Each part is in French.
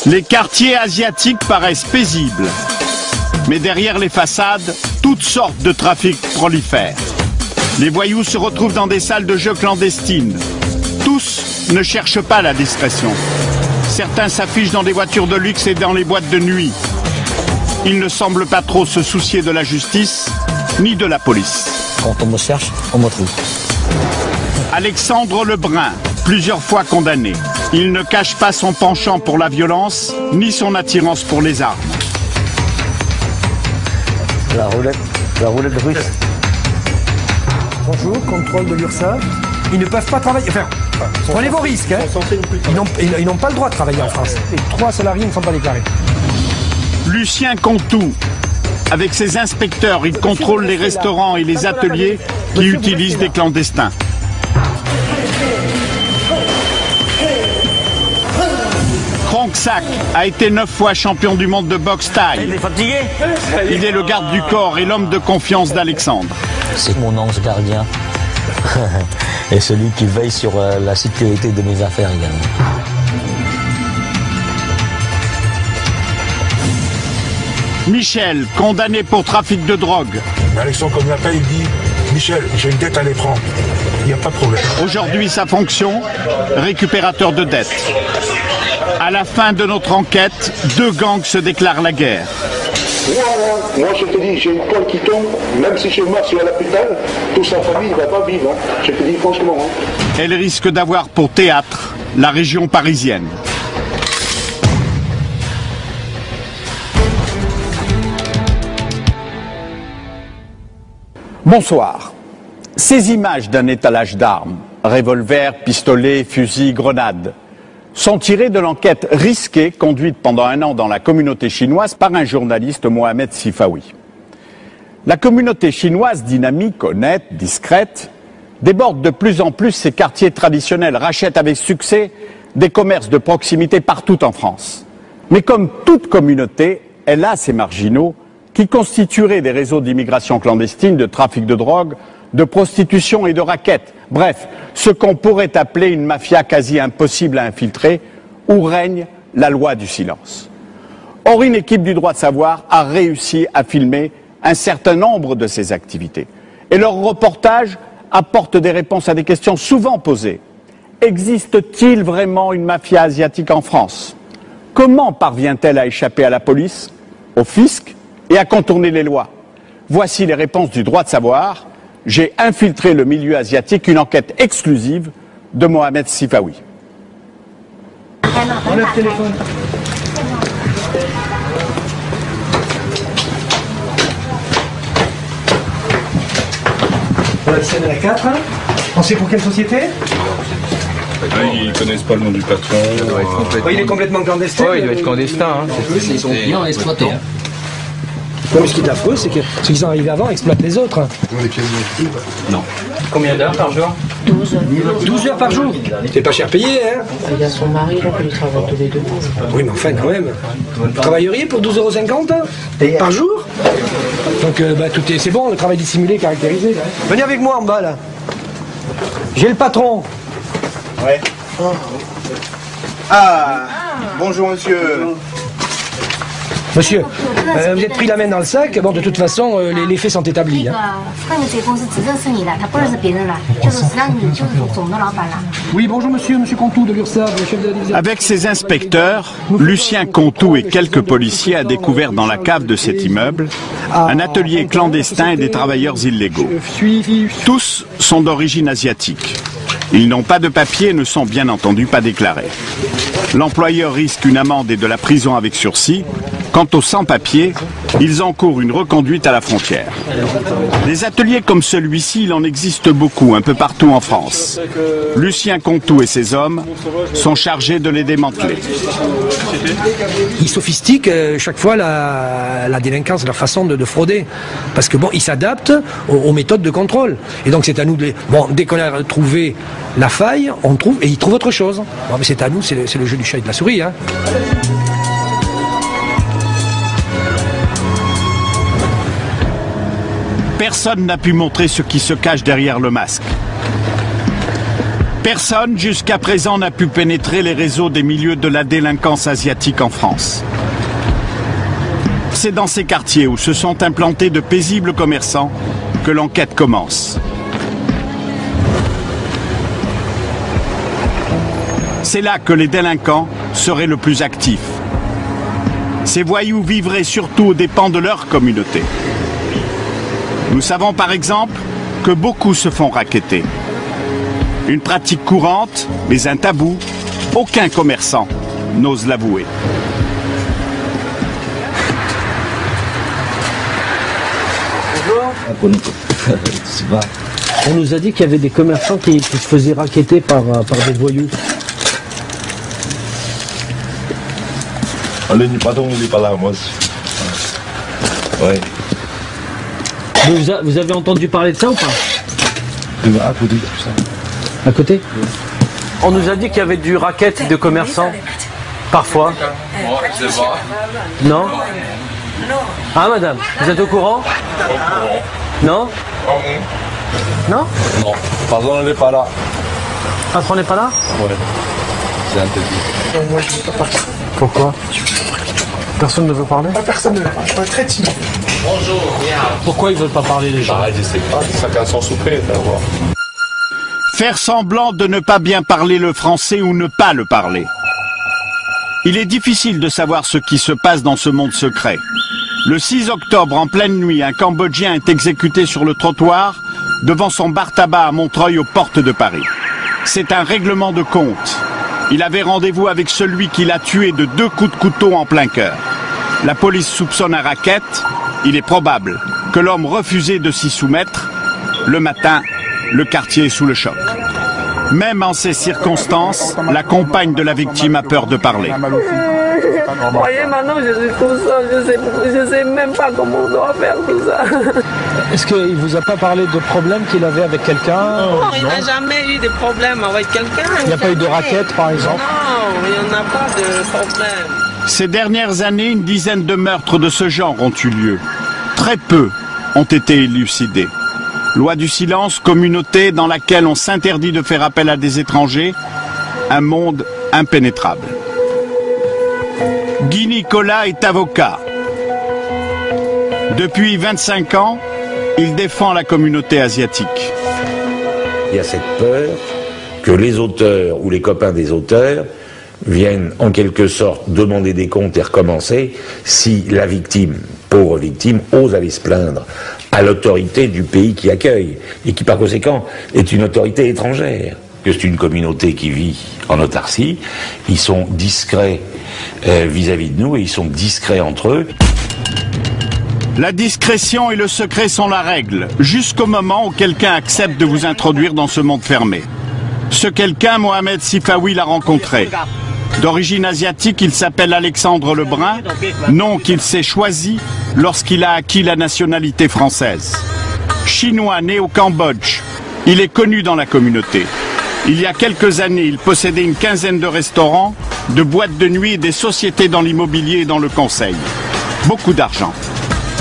Les quartiers asiatiques paraissent paisibles, mais derrière les façades, toutes sortes de trafics prolifèrent. Les voyous se retrouvent dans des salles de jeux clandestines. Tous ne cherchent pas la discrétion. Certains s'affichent dans des voitures de luxe et dans les boîtes de nuit. Ils ne semblent pas trop se soucier de la justice, ni de la police. Quand on me cherche, on me trouve. Alexandre Lebrun, plusieurs fois condamné. Il ne cache pas son penchant pour la violence, ni son attirance pour les armes. La roulette russe. Bonjour, contrôle de l'URSSAF. Ils ne peuvent pas travailler. Enfin, prenez vos risques. Hein. Ils n'ont pas le droit de travailler en France. Et 3 salariés ne sont pas déclarés. Lucien Contou. Avec ses inspecteurs, il contrôle les restaurants et les ateliers qui utilisent des clandestins. Kronksak a été 9 fois champion du monde de boxe thaï. Il est le garde du corps et l'homme de confiance d'Alexandre. C'est mon ange gardien et celui qui veille sur la sécurité de mes affaires également. Michel, condamné pour trafic de drogue. Alexandre, comme il appelle, il dit « Michel, j'ai une dette à les prendre. Il n'y a pas de problème. » Aujourd'hui, sa fonction, récupérateur de dettes. À la fin de notre enquête, 2 gangs se déclarent la guerre. Moi, je te dis, j'ai une poêle qui tombe, même si je meurs sur l'hôpital, toute sa famille ne va pas vivre. Hein. Je te dis franchement. Hein. Elle risque d'avoir pour théâtre la région parisienne. Bonsoir. Ces images d'un étalage d'armes, revolvers, pistolets, fusils, grenades, sont tirées de l'enquête risquée conduite pendant 1 an dans la communauté chinoise par un journaliste, Mohamed Sifawi. La communauté chinoise, dynamique, honnête, discrète, déborde de plus en plus ses quartiers traditionnels, rachète avec succès des commerces de proximité partout en France. Mais comme toute communauté, elle a ses marginaux qui constitueraient des réseaux d'immigration clandestine, de trafic de drogue, de prostitution et de raquettes. Bref, ce qu'on pourrait appeler une mafia quasi impossible à infiltrer, où règne la loi du silence. Or, une équipe du droit de savoir a réussi à filmer un certain nombre de ces activités. Et leur reportage apporte des réponses à des questions souvent posées. Existe-t-il vraiment une mafia asiatique en France? Comment parvient-elle à échapper à la police, au fisc et à contourner les lois? Voici les réponses du droit de savoir. J'ai infiltré le milieu asiatique, une enquête exclusive de Mohamed Sifawi. Enlève le téléphone. Voilà, scène à la 4. On sait pour quelle société? Ils connaissent pas le nom du patron. Il est complètement clandestin. Ouais, il doit être clandestin. Hein. Ils sont clients exploités. Non, mais ce qui est affreux, c'est que ceux qui sont arrivés avant exploitent les autres. Non. Combien d'heures par jour? 12 heures. 12 heures par jour. C'est pas cher payé, hein? Il y a son mari, là, qui travaille tous les 2. Oui, mais enfin, quand même. Vous travailleriez pour 12,50 € par jour? Donc, tout est... c'est bon, le travail dissimulé, caractérisé. Venez avec moi en bas, là. J'ai le patron. Ouais. Ah, bonjour monsieur. Monsieur, vous êtes pris la main dans le sac. Bon, de toute façon, les faits sont établis. Hein. Oui, bonjour monsieur Contou de l'URSSAF, le chef de la division. Avec ses inspecteurs, Lucien Contou et quelques policiers a découvert dans la cave de cet immeuble un atelier clandestin et des travailleurs illégaux. Tous sont d'origine asiatique. Ils n'ont pas de papier et ne sont bien entendu pas déclarés. L'employeur risque une amende et de la prison avec sursis. Quant aux sans-papiers, ils encourent une reconduite à la frontière. Des ateliers comme celui-ci, il en existe beaucoup, un peu partout en France. Lucien Contou et ses hommes sont chargés de les démanteler. Ils sophistiquent chaque fois la délinquance, la façon de frauder. Parce que bon, ils s'adaptent aux méthodes de contrôle. Et donc c'est à nous de... Bon, dès qu'on a trouvé la faille, on trouve, et ils trouvent autre chose. Bon, mais c'est à nous, c'est le jeu du chat et de la souris, hein. Personne n'a pu montrer ce qui se cache derrière le masque. Personne, jusqu'à présent, n'a pu pénétrer les réseaux des milieux de la délinquance asiatique en France. C'est dans ces quartiers où se sont implantés de paisibles commerçants que l'enquête commence. C'est là que les délinquants seraient le plus actifs. Ces voyous vivraient surtout aux dépens de leur communauté. Nous savons par exemple que beaucoup se font racketter. Une pratique courante, mais un tabou, aucun commerçant n'ose l'avouer. Bonjour. On nous a dit qu'il y avait des commerçants qui se faisaient racketter par des voyous. Le patron il n'est pas là, moi. Ouais. Vous avez entendu parler de ça ou pas? À côté, tout ça. À côté? On nous a dit qu'il y avait du racket de commerçants. Parfois. Non? Ah madame, vous êtes au courant? Non? Non? Non, patron n'est pas là. Patron n'est pas là? Ouais. C'est interdit. Moi je ne veux pas partir. Pourquoi? Personne ne veut parler? Personne ne veut parler, je suis très timide. Bonjour. Pourquoi ils ne veulent pas parler les gens? Bah, je sais pas, chacun son soufflet, d'avoir. Faire semblant de ne pas bien parler le français ou ne pas le parler. Il est difficile de savoir ce qui se passe dans ce monde secret. Le 6 octobre, en pleine nuit, un Cambodgien est exécuté sur le trottoir devant son bar-tabac à Montreuil aux portes de Paris. C'est un règlement de compte. Il avait rendez-vous avec celui qui l'a tué de 2 coups de couteau en plein cœur. La police soupçonne un racket. Il est probable que l'homme refusait de s'y soumettre. Le matin, le quartier est sous le choc. Même en ces circonstances, la compagne de la victime a peur de parler. Vous voyez, maintenant je suis tout seul, je sais même pas comment on doit faire tout ça. Est-ce qu'il vous a pas parlé de problèmes qu'il avait avec quelqu'un? Non, il n'a jamais eu de problème avec quelqu'un. Il n'y a pas eu de raquette par exemple? Non, il n'y en a pas de problème. Ces dernières années, une dizaine de meurtres de ce genre ont eu lieu. Très peu ont été élucidés. Loi du silence, communauté dans laquelle on s'interdit de faire appel à des étrangers, un monde impénétrable. Guy Nicolas est avocat. Depuis 25 ans, il défend la communauté asiatique. Il y a cette peur que les auteurs ou les copains des auteurs viennent en quelque sorte demander des comptes et recommencer si la victime, pauvre victime, ose aller se plaindre à l'autorité du pays qui accueille et qui par conséquent est une autorité étrangère. Que c'est une communauté qui vit en autarcie, ils sont discrets vis-à-vis de nous et ils sont discrets entre eux. La discrétion et le secret sont la règle, jusqu'au moment où quelqu'un accepte de vous introduire dans ce monde fermé. Ce quelqu'un, Mohamed Sifawi, l'a rencontré. D'origine asiatique, il s'appelle Alexandre Lebrun, nom qu'il s'est choisi lorsqu'il a acquis la nationalité française. Chinois né au Cambodge, il est connu dans la communauté. Il y a quelques années, il possédait une quinzaine de restaurants, de boîtes de nuit et des sociétés dans l'immobilier et dans le conseil. Beaucoup d'argent.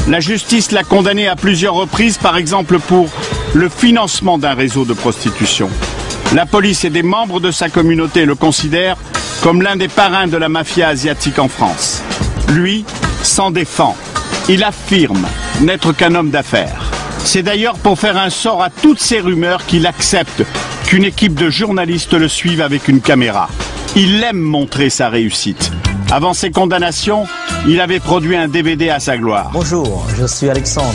La justice l'a condamné à plusieurs reprises, par exemple pour le financement d'un réseau de prostitution. La police et des membres de sa communauté le considèrent comme l'un des parrains de la mafia asiatique en France. Lui s'en défend. Il affirme n'être qu'un homme d'affaires. C'est d'ailleurs pour faire un sort à toutes ces rumeurs qu'il accepte qu'une équipe de journalistes le suive avec une caméra. Il aime montrer sa réussite. Avant ses condamnations, il avait produit un DVD à sa gloire. Bonjour, je suis Alexandre.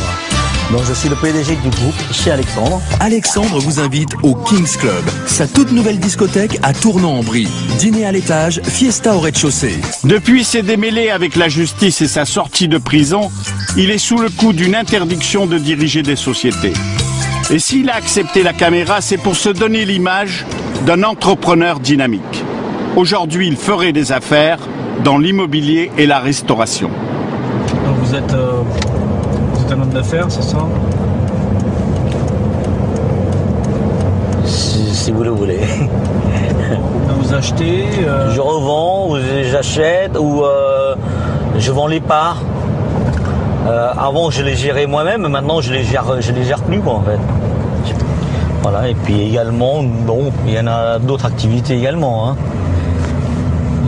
Donc je suis le PDG du groupe chez Alexandre. Alexandre vous invite au Kings Club, sa toute nouvelle discothèque à Tournan-en-Brie. Dîner à l'étage, fiesta au rez-de-chaussée. Depuis ses démêlés avec la justice et sa sortie de prison, il est sous le coup d'une interdiction de diriger des sociétés. Et s'il a accepté la caméra, c'est pour se donner l'image d'un entrepreneur dynamique. Aujourd'hui, il ferait des affaires dans l'immobilier et la restauration. Donc vous êtes un homme d'affaires, c'est ça? Si vous le voulez. Vous achetez Je revends, ou j'achète, ou je vends les parts. Avant je les gérais moi-même, maintenant je les gère plus quoi en fait. Voilà, et puis également, bon, il y en a d'autres activités également. Hein.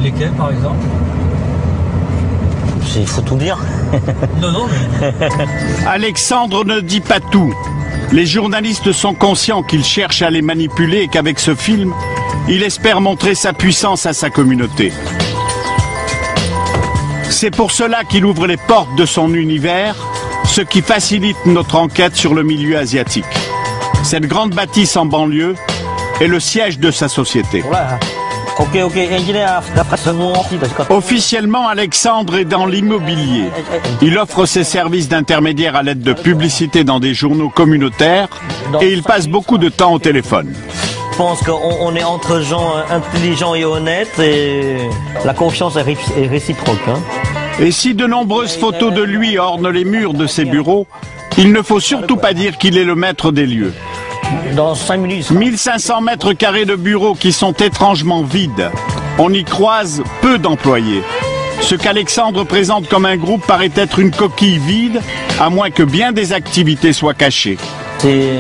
Lesquelles par exemple? Il faut tout dire. Non. Alexandre ne dit pas tout. Les journalistes sont conscients qu'il cherche à les manipuler et qu'avec ce film, il espère montrer sa puissance à sa communauté. C'est pour cela qu'il ouvre les portes de son univers, ce qui facilite notre enquête sur le milieu asiatique. Cette grande bâtisse en banlieue est le siège de sa société. Officiellement, Alexandre est dans l'immobilier. Il offre ses services d'intermédiaire à l'aide de publicités dans des journaux communautaires et il passe beaucoup de temps au téléphone. Je pense qu'on est entre gens intelligents et honnêtes et la confiance est réciproque. Hein. Et si de nombreuses photos de lui ornent les murs de ses bureaux, il ne faut surtout pas dire qu'il est le maître des lieux. Dans 5 minutes. 1500 mètres carrés de bureaux qui sont étrangement vides. On y croise peu d'employés. Ce qu'Alexandre présente comme un groupe paraît être une coquille vide, à moins que bien des activités soient cachées. C'est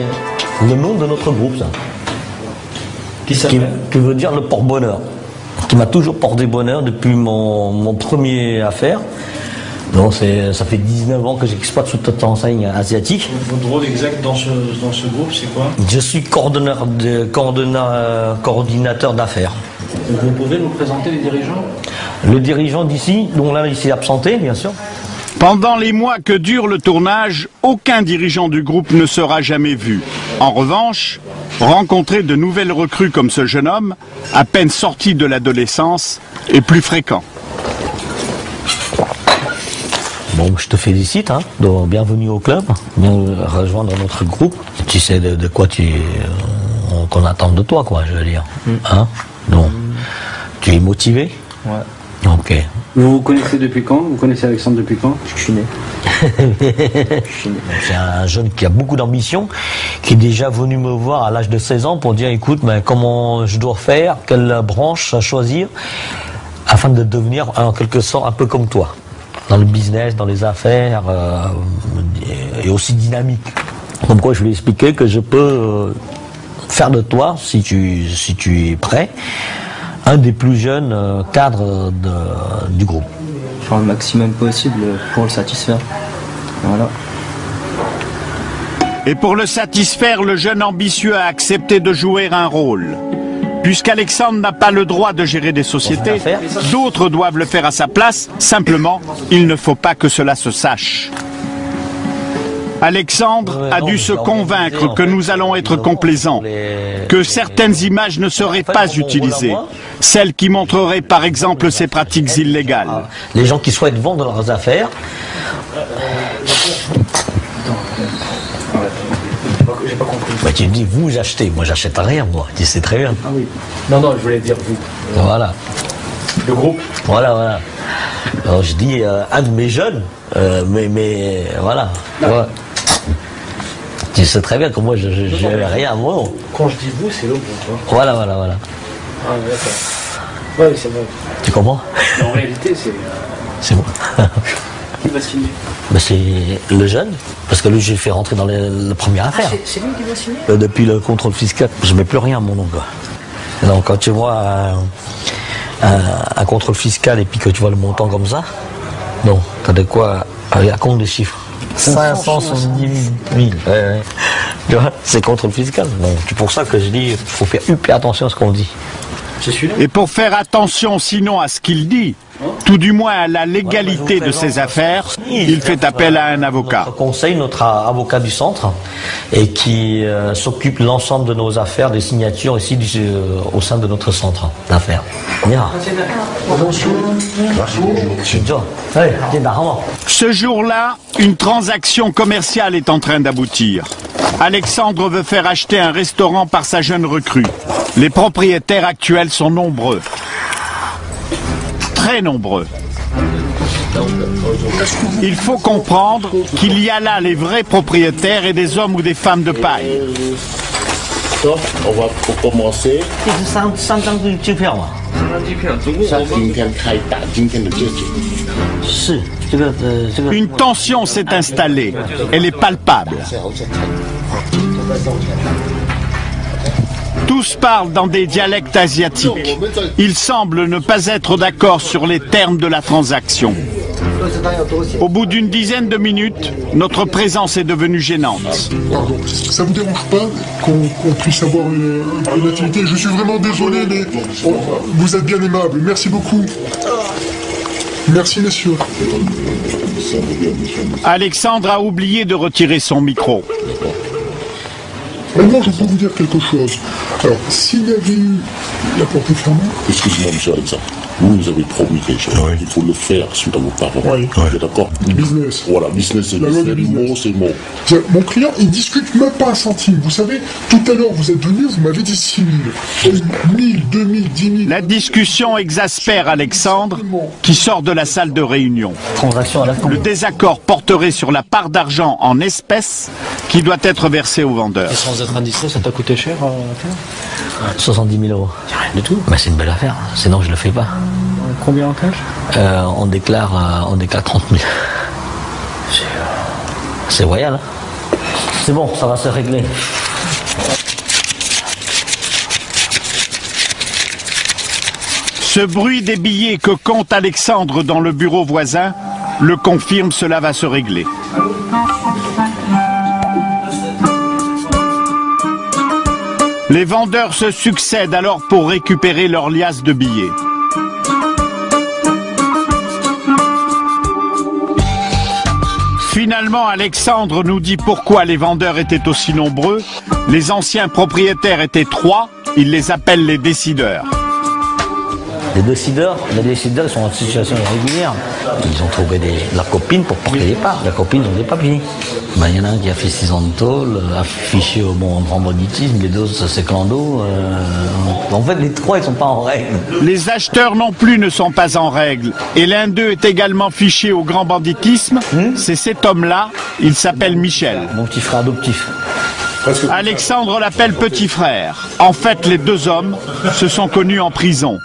le nom de notre groupe, ça. Qui veut dire le porte-bonheur. Qui m'a toujours porté bonheur depuis mon premier affaire. Donc ça fait 19 ans que j'exploite toute cette enseigne asiatique. Votre rôle exact dans ce groupe, c'est quoi? Je suis coordinateur d'affaires. Vous pouvez nous présenter les dirigeants? Le dirigeant d'ici, dont là il s'est absenté, bien sûr. Pendant les mois que dure le tournage, aucun dirigeant du groupe ne sera jamais vu. En revanche, rencontrer de nouvelles recrues comme ce jeune homme, à peine sorti de l'adolescence, est plus fréquent. Bon, je te félicite, hein. Donc, bienvenue au club, bien rejoindre notre groupe. Tu sais de quoi qu'on attend de toi, quoi, je veux dire. Hein. Donc, tu es motivé? Ouais. Ok. Vous vous connaissez depuis quand? Vous connaissez Alexandre depuis quand? Je suis né. C'est un jeune qui a beaucoup d'ambition, qui est déjà venu me voir à l'âge de 16 ans pour dire, écoute, mais comment je dois faire, quelle branche à choisir, afin de devenir en quelque sorte un peu comme toi. Dans le business, dans les affaires, et aussi dynamique. Comme quoi je lui ai expliqué que je peux faire de toi, si tu es prêt, un des plus jeunes cadres du groupe. Faire le maximum possible pour le satisfaire. Voilà. Et pour le satisfaire, le jeune ambitieux a accepté de jouer un rôle. Puisqu'Alexandre n'a pas le droit de gérer des sociétés, d'autres doivent le faire à sa place. Simplement, il ne faut pas que cela se sache. Alexandre a dû se convaincre que nous allons être complaisants, que certaines images ne seraient pas utilisées, celles qui montreraient par exemple ces pratiques illégales. Les gens qui souhaitent vendre leurs affaires... J'ai pas compris. Bah, tu me dis, vous achetez, moi j'achète rien, moi. Tu sais très bien. Ah oui. Non, je voulais dire vous. Voilà. Le groupe. Voilà. Alors je dis un de mes jeunes, mais voilà. Ouais. Tu sais très bien que moi je n'ai rien à moi. Quand je dis vous, c'est le groupe. Hein. Voilà. Ah d'accord. Ouais, c'est vrai. Tu comprends? En réalité, c'est. C'est moi. Qui va signer? Ben, c'est le jeune, parce que lui j'ai fait rentrer dans la première affaire. C'est lui qui va signer? Depuis le contrôle fiscal, je mets plus rien à mon nom. Quoi. Donc quand tu vois un contrôle fiscal et puis que tu vois le montant comme ça, non, t'as de quoi, à compte des chiffres. 570 000. Ouais. Tu vois, c'est contrôle fiscal. Donc c'est pour ça que je dis, il faut faire hyper attention à ce qu'on dit. Et pour faire attention sinon à ce qu'il dit, tout du moins à la légalité de ses affaires, il fait appel à un avocat. Notre conseil, notre avocat du centre, et qui s'occupe de l'ensemble de nos affaires, des signatures ici au sein de notre centre d'affaires. Ce jour-là, une transaction commerciale est en train d'aboutir. Alexandre veut faire acheter un restaurant par sa jeune recrue. Les propriétaires actuels sont nombreux. Très nombreux. Il faut comprendre qu'il y a là les vrais propriétaires et des hommes ou des femmes de paille. On va commencer. Une tension s'est installée. Elle est palpable. Tous parlent dans des dialectes asiatiques. Ils semblent ne pas être d'accord sur les termes de la transaction. Au bout d'une dizaine de minutes, notre présence est devenue gênante. Pardon, ça vous dérange pas qu'on puisse avoir une activité? Je suis vraiment désolé, mais vous êtes bien aimable. Merci beaucoup. Merci, messieurs. Alexandre a oublié de retirer son micro. Maintenant, je peux vous dire quelque chose. Alors, s'il y avait eu la porte fermée... Excusez-moi, monsieur Alexandre. Vous avez promis quelque chose. Oui. Il faut le faire suite à vos paroles. Oui. Vous êtes d'accord? Business. Voilà, business c'est business. Mot c'est mot. Mon client, il discute même pas un centime. Vous savez, tout à l'heure, vous êtes venu, vous m'avez dit 6 000. 1000, 2000, 10 000... La discussion exaspère Alexandre, qui sort de la salle de réunion. Le désaccord porterait sur la part d'argent en espèces qui doit être versée au vendeur. Et sans être indiscret, ça t'a coûté cher à faire? 70 000 euros. Rien du tout. Bah, c'est une belle affaire, sinon je le fais pas. Combien en cash? On déclare 30 000. C'est royal. Hein. C'est bon, ça va se régler. Ce bruit des billets que compte Alexandre dans le bureau voisin le confirme, cela va se régler. Les vendeurs se succèdent alors pour récupérer leur liasse de billets. Finalement, Alexandre nous dit pourquoi les vendeurs étaient aussi nombreux. Les anciens propriétaires étaient 3, il les appelle les décideurs. Les décideurs sont en situation irrégulière. Ils ont trouvé la copine pour porter les parts. La copine ont des papiers. Ben, il y en a un qui a fait 6 ans de tôle, affiché au bon grand banditisme, les deux c'est clando. En fait, les 3 ils sont pas en règle. Les acheteurs non plus ne sont pas en règle. Et l'un d'eux est également fiché au grand banditisme. C'est cet homme-là, il s'appelle Michel. Mon petit frère adoptif. Alexandre l'appelle petit frère. En fait, les deux hommes se sont connus en prison.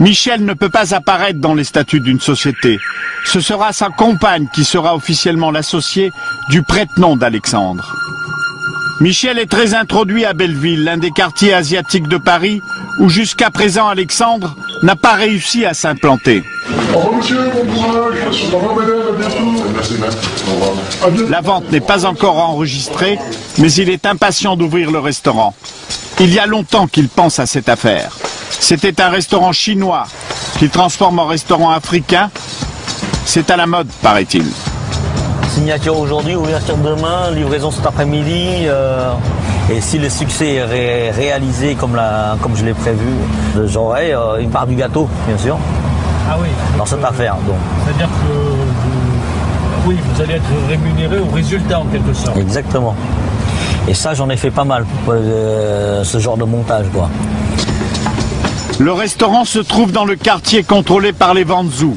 Michel ne peut pas apparaître dans les statuts d'une société. Ce sera sa compagne qui sera officiellement l'associée du prête-nom d'Alexandre. Michel est très introduit à Belleville, l'un des quartiers asiatiques de Paris, où jusqu'à présent Alexandre n'a pas réussi à s'implanter. Au revoir monsieur, bon courage. Au revoir madame, à bientôt. Merci, au revoir. La vente n'est pas encore enregistrée, mais il est impatient d'ouvrir le restaurant. Il y a longtemps qu'il pense à cette affaire. C'était un restaurant chinois qu'il transforme en restaurant africain. C'est à la mode, paraît-il. Signature aujourd'hui, ouverture demain, livraison cet après-midi. Et si le succès est réalisé comme je l'ai prévu, j'aurai une part du gâteau, bien sûr. Ah oui. Dans cette affaire. C'est-à-dire que vous allez être rémunéré au résultat en quelque sorte. Exactement. Et ça, j'en ai fait pas mal, ce genre de montage, quoi. Le restaurant se trouve dans le quartier contrôlé par les Wanzhou,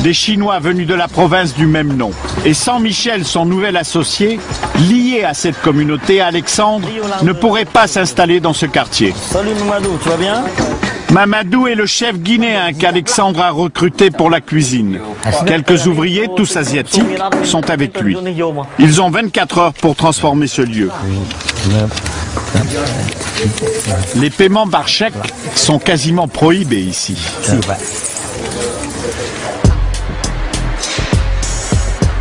des Chinois venus de la province du même nom. Et sans Michel, son nouvel associé, lié à cette communauté, Alexandre ne pourrait pas s'installer dans ce quartier. Salut Mamadou, tu vas bien? Mamadou est le chef guinéen qu'Alexandre a recruté pour la cuisine. Quelques ouvriers, tous asiatiques, sont avec lui. Ils ont 24 heures pour transformer ce lieu. Les paiements par chèque sont quasiment prohibés ici.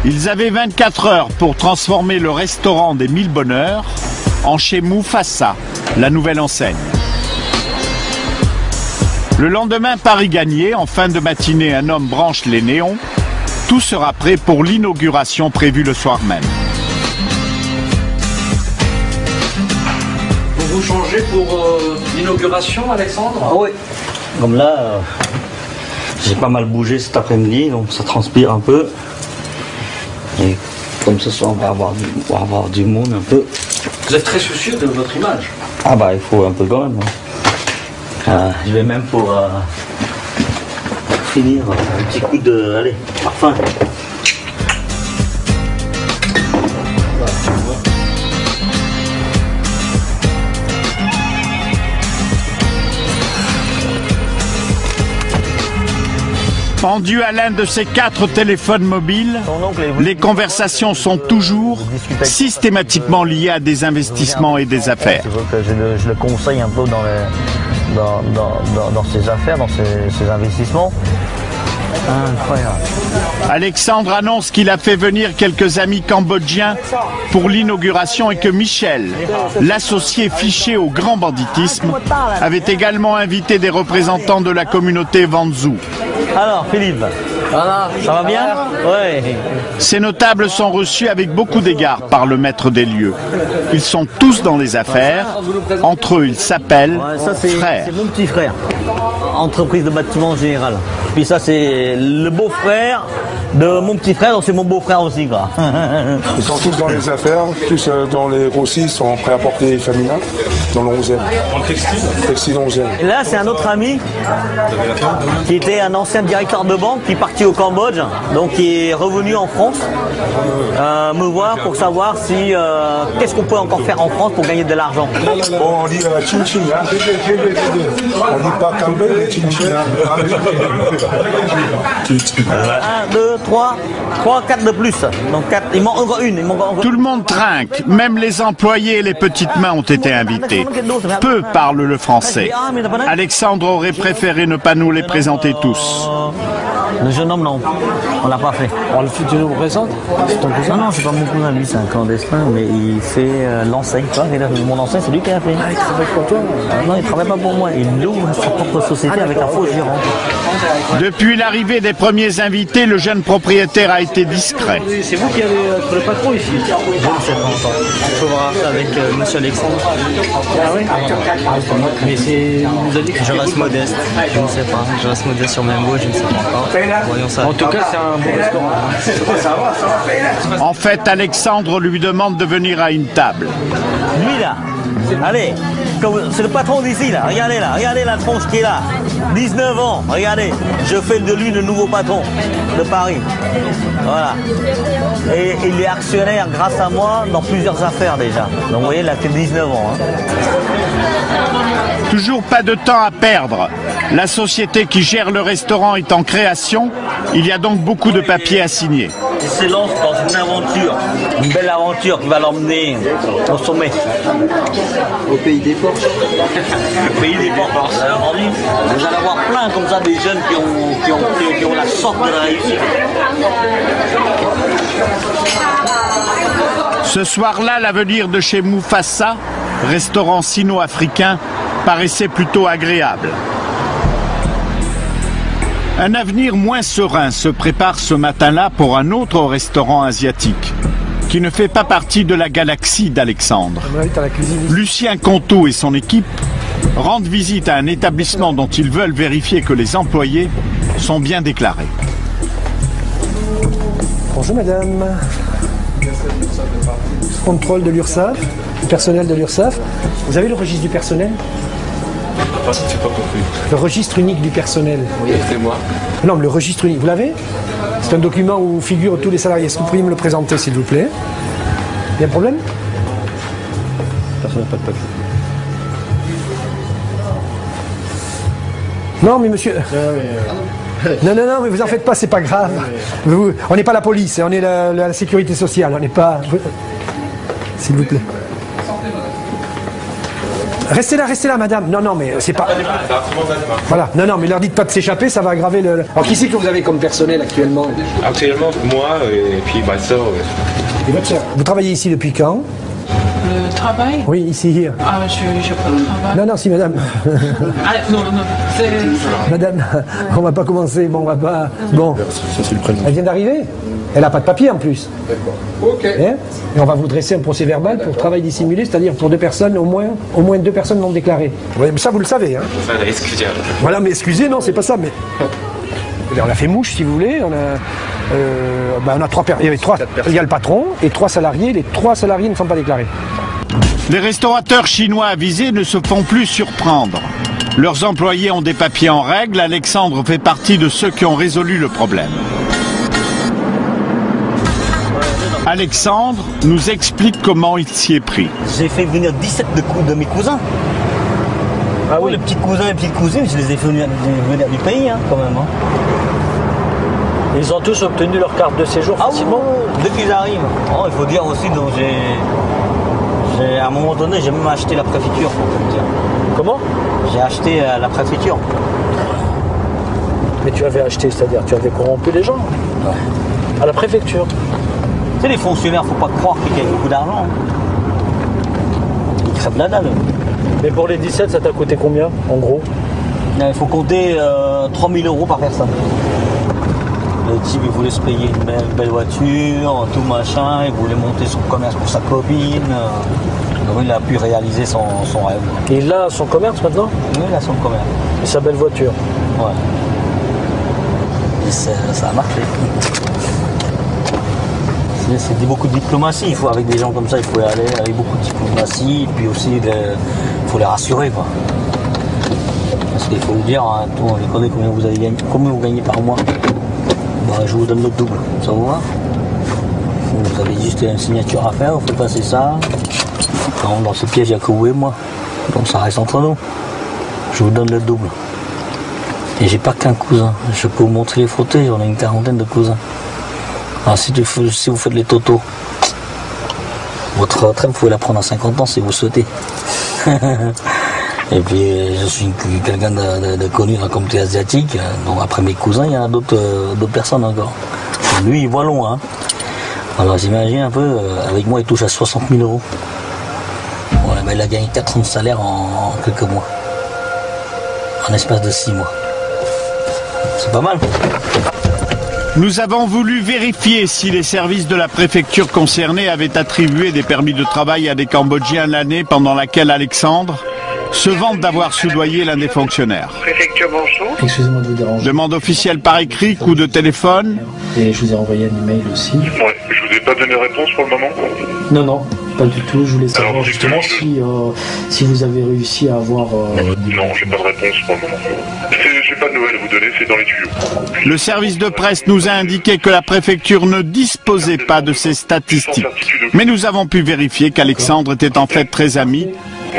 Ils avaient 24 heures pour transformer le restaurant des 1000 Bonheurs en chez Mufasa, la nouvelle enseigne. Le lendemain, Paris gagné, en fin de matinée, un homme branche les néons. Tout sera prêt pour l'inauguration prévue le soir même. Vous changez pour l'inauguration, Alexandre? Oui. Comme là, j'ai pas mal bougé cet après-midi, donc ça transpire un peu. Et comme ce soir, on va avoir du monde un peu. Vous êtes très soucieux de votre image? Ah bah, il faut un peu quand même. Je vais même pour finir un petit coup de parfum. Pendu à l'un de ces 4 téléphones mobiles, les conversations sont toujours systématiquement liées à des investissements et des affaires. Je le conseille un peu dans ses affaires, dans ses investissements. Incroyable. Alexandre annonce qu'il a fait venir quelques amis cambodgiens pour l'inauguration et que Michel, l'associé fiché au grand banditisme, avait également invité des représentants de la communauté Vanzou. Alors Philippe, ça va bien? Oui. Ces notables sont reçus avec beaucoup d'égards par le maître des lieux. Ils sont tous dans les affaires. Entre eux, ils s'appellent frères. C'est mon petit frère, entreprise de bâtiment en général. Puis ça, c'est le beau-frère de mon petit frère, donc c'est mon beau-frère aussi, quoi. Ils sont tous dans les affaires, tous dans les grossistes, sont prêts à porter féminin, dans le 11e. Dans le textile? Textile 11e. Et là, c'est un autre ami qui était un ancien directeur de banque qui est parti au Cambodge, donc qui est revenu en France me voir pour savoir si qu'est-ce qu'on peut encore faire en France pour gagner de l'argent. Bon, on dit chin-chin, hein. On dit pas Campbell, mais chin-chin. 1, 2, 3, 4 de plus. Donc 4, il manque encore une. Tout le monde trinque, même les employés et les petites mains ont été invités. Peu parlent le français. Alexandre aurait préféré ne pas nous les présenter tous. Le jeune homme, non, on l'a pas fait. Tu nous représentes? Non, c'est pas mon cousin, lui, c'est un clandestin, mais il fait l'enseigne, tu vois. Mon enseigne, c'est lui qui l'a fait. Ah, il travaille pour toi? Non, il travaille pas pour moi. Il ouvre sa propre société avec un faux gérant. Depuis l'arrivée des premiers invités, le jeune propriétaire a été discret. C'est vous qui avez le patron ici? Je ne sais pas encore. Il faut voir ça avec monsieur Alexandre. Ah oui? Mais c'est... Vous avez dit que je reste modeste. Je ne sais pas. Je reste modeste sur mes mots, je ne sais pas encore. Voyons ça. En tout cas, c'est un bon restaurant. En fait, Alexandre lui demande de venir à une table. Lui là, allez, c'est le patron d'ici là, regardez la tronche qui est là. 19 ans, regardez, je fais de lui le nouveau patron de Paris. Voilà. Et il est actionnaire grâce à moi dans plusieurs affaires déjà. Donc vous voyez, il a que 19 ans. Hein. Toujours pas de temps à perdre. La société qui gère le restaurant est en création. Il y a donc beaucoup de papiers à signer. Il se lance dans une aventure, une belle aventure qui va l'emmener au sommet. Au pays des porcs. Au pays des porcs. Vous allez avoir plein comme ça des jeunes qui ont la sorte de la réussite. Ce soir-là, l'avenir de chez Mufasa, restaurant sino-africain, paraissait plutôt agréable. Un avenir moins serein se prépare ce matin-là pour un autre restaurant asiatique, qui ne fait pas partie de la galaxie d'Alexandre. Lucien Conto et son équipe rendent visite à un établissement dont ils veulent vérifier que les employés sont bien déclarés. Bonjour madame. Contrôle de l'URSSAF, du personnel de l'URSSAF. Vous avez le registre du personnel? C'est pas compris. Le registre unique du personnel. Oui, c'est moi. Non, mais le registre unique, vous l'avez? C'est un document où figurent tous les salariés. Est-ce que vous pourriez me le présenter, s'il vous plaît? Il y a un problème? Personne n'a pas de papier. Non, mais monsieur... Non, mais vous en faites pas, c'est pas grave. On n'est pas la police, on est la sécurité sociale, on n'est pas... S'il vous plaît. Restez là, madame. Non, mais c'est pas... Voilà, non, mais leur dites pas de s'échapper, ça va aggraver le... Alors, qui c'est que vous avez comme personnel actuellement? Actuellement, moi et puis ma soeur. Et votre soeur. Vous travaillez ici depuis quand? Le travail? Oui, ici. Ah, je pas de travail. Non, non, si, madame. Ah, non, non, c'est... Madame, on va pas commencer, bon, on va pas... Bon. Ça, c'est le prénom. Elle vient d'arriver? Elle n'a pas de papier en plus. D'accord. Ok. Et on va vous dresser un procès verbal pour travail dissimulé, c'est-à-dire pour 2 personnes, au moins 2 personnes non déclarées. Oui, mais ça, vous le savez, hein. Excusez. Voilà, mais excusez, non, c'est pas ça, mais... On a fait mouche, si vous voulez, on a 3 personnes. Il y a le patron et 3 salariés, les 3 salariés ne sont pas déclarés. Les restaurateurs chinois avisés ne se font plus surprendre. Leurs employés ont des papiers en règle, Alexandre fait partie de ceux qui ont résolu le problème. Alexandre nous explique comment il s'y est pris. J'ai fait venir 17 de mes cousins. Ah oui, les petits cousins et les petites cousines, je les ai fait venir du pays, hein, quand même. Hein. Ils ont tous obtenu leur carte de séjour facilement? Dès qu'ils arrivent. Oh, il faut dire aussi, donc à un moment donné, j'ai même acheté la préfecture, pour te dire. Comment? J'ai acheté la préfecture. Mais tu avais acheté, c'est-à-dire tu avais corrompu les gens? Ouais. À la préfecture? Tu sais, les fonctionnaires, faut pas croire qu'ils gagnent beaucoup d'argent. Ils crèvent la dalle. Mais pour les 17, ça t'a coûté combien, en gros? Il faut compter 3 000 € par personne. Le type, il voulait se payer une belle voiture, tout machin, il voulait monter son commerce pour sa copine. Donc il a pu réaliser son rêve. Et il a son commerce maintenant? Oui, il a son commerce. Et sa belle voiture? Ouais. Et ça a marché. C'est beaucoup de diplomatie, avec des gens comme ça, il faut y aller avec beaucoup de diplomatie, et puis aussi, il faut les rassurer, quoi. Parce qu'il faut vous dire, hein, on les connaît combien vous gagnez par mois. Bah, je vous donne le double, ça vous va? Vous avez juste une signature à faire, vous faites passer ça. Dans ce piège, il n'y a que vous et moi, donc ça reste entre nous. Je vous donne le double. Et j'ai pas qu'un cousin, je peux vous montrer les photos, j'en ai une 40aine de cousins. Alors si vous faites les totos, votre retraite, vous pouvez la prendre à 50 ans si vous souhaitez. Et puis je suis quelqu'un de connu dans la communauté asiatique, donc après mes cousins, il y en a d'autres personnes encore. Lui, il voit loin. Hein. Alors j'imagine un peu, avec moi, il touche à 60 000 €. Voilà, ben, il a gagné 4 ans de salaire en quelques mois. En espace de 6 mois. C'est pas mal. Nous avons voulu vérifier si les services de la préfecture concernée avaient attribué des permis de travail à des Cambodgiens l'année pendant laquelle Alexandre se vante d'avoir soudoyé l'un des fonctionnaires. Préfecture, bonjour. Excusez-moi de vous déranger. Demande officielle par écrit, coup de téléphone. Et je vous ai envoyé un email aussi. Ouais, je vous ai pas donné réponse pour le moment. Non, non, pas du tout. Je voulais savoir justement si vous avez réussi à avoir... Non, j'ai pas de réponse pour le moment. J'ai pas de nouvelles à vous donner, c'est dans les tuyaux. Le service de presse nous a indiqué que la préfecture ne disposait pas de ces statistiques. Mais nous avons pu vérifier qu'Alexandre était en fait très ami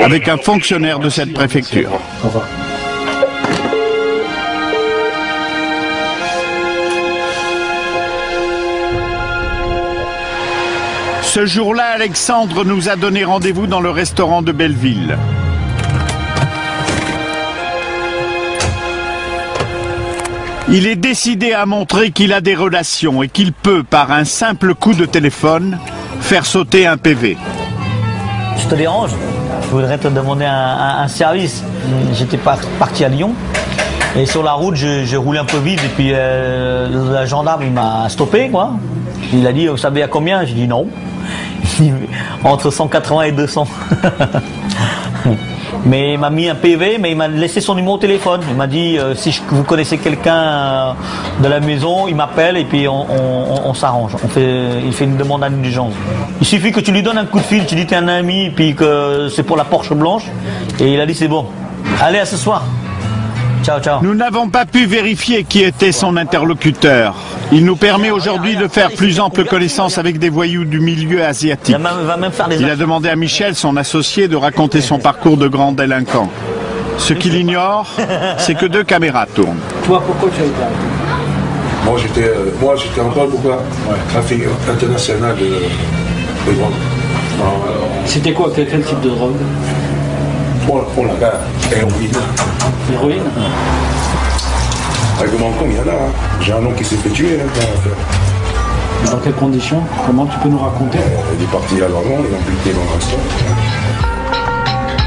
avec un fonctionnaire de cette préfecture. Au revoir. Ce jour-là, Alexandre nous a donné rendez-vous dans le restaurant de Belleville. Il est décidé à montrer qu'il a des relations et qu'il peut, par un simple coup de téléphone, faire sauter un PV. Je te dérange? Je voudrais te demander un service. J'étais parti à Lyon et sur la route, j'ai roulé un peu vite et puis le gendarme il m'a stoppé, quoi. Il a dit, vous savez à combien? J'ai dit non. Entre 180 et 200. Mais il m'a mis un PV, mais il m'a laissé son numéro de téléphone. Il m'a dit, si vous connaissez quelqu'un de la maison, il m'appelle et puis on s'arrange. Il fait une demande d'indulgence. Il suffit que tu lui donnes un coup de fil, tu dis t'es un ami, et puis que c'est pour la Porsche blanche. Et il a dit c'est bon. Allez, à ce soir. Ciao, ciao. Nous n'avons pas pu vérifier qui était son interlocuteur. Il nous permet aujourd'hui de faire plus ample connaissance avec des voyous du milieu asiatique. Il a demandé à Michel, son associé, de raconter son parcours de grand délinquant. Ce qu'il ignore, c'est que 2 caméras tournent. Toi, pourquoi tu as été arrêté? Moi, j'étais en Paul pourquoi trafic international de drogue. C'était quoi? Quel type de drogue? Pour la gare, héroïne. Héroïne? Avec mon con, il y en a. Hein. J'ai un nom qui s'est fait tuer. Hein, Dans quelles conditions? Comment tu peux nous raconter? Il est parti à Londres, il a impliqué dans l'instant.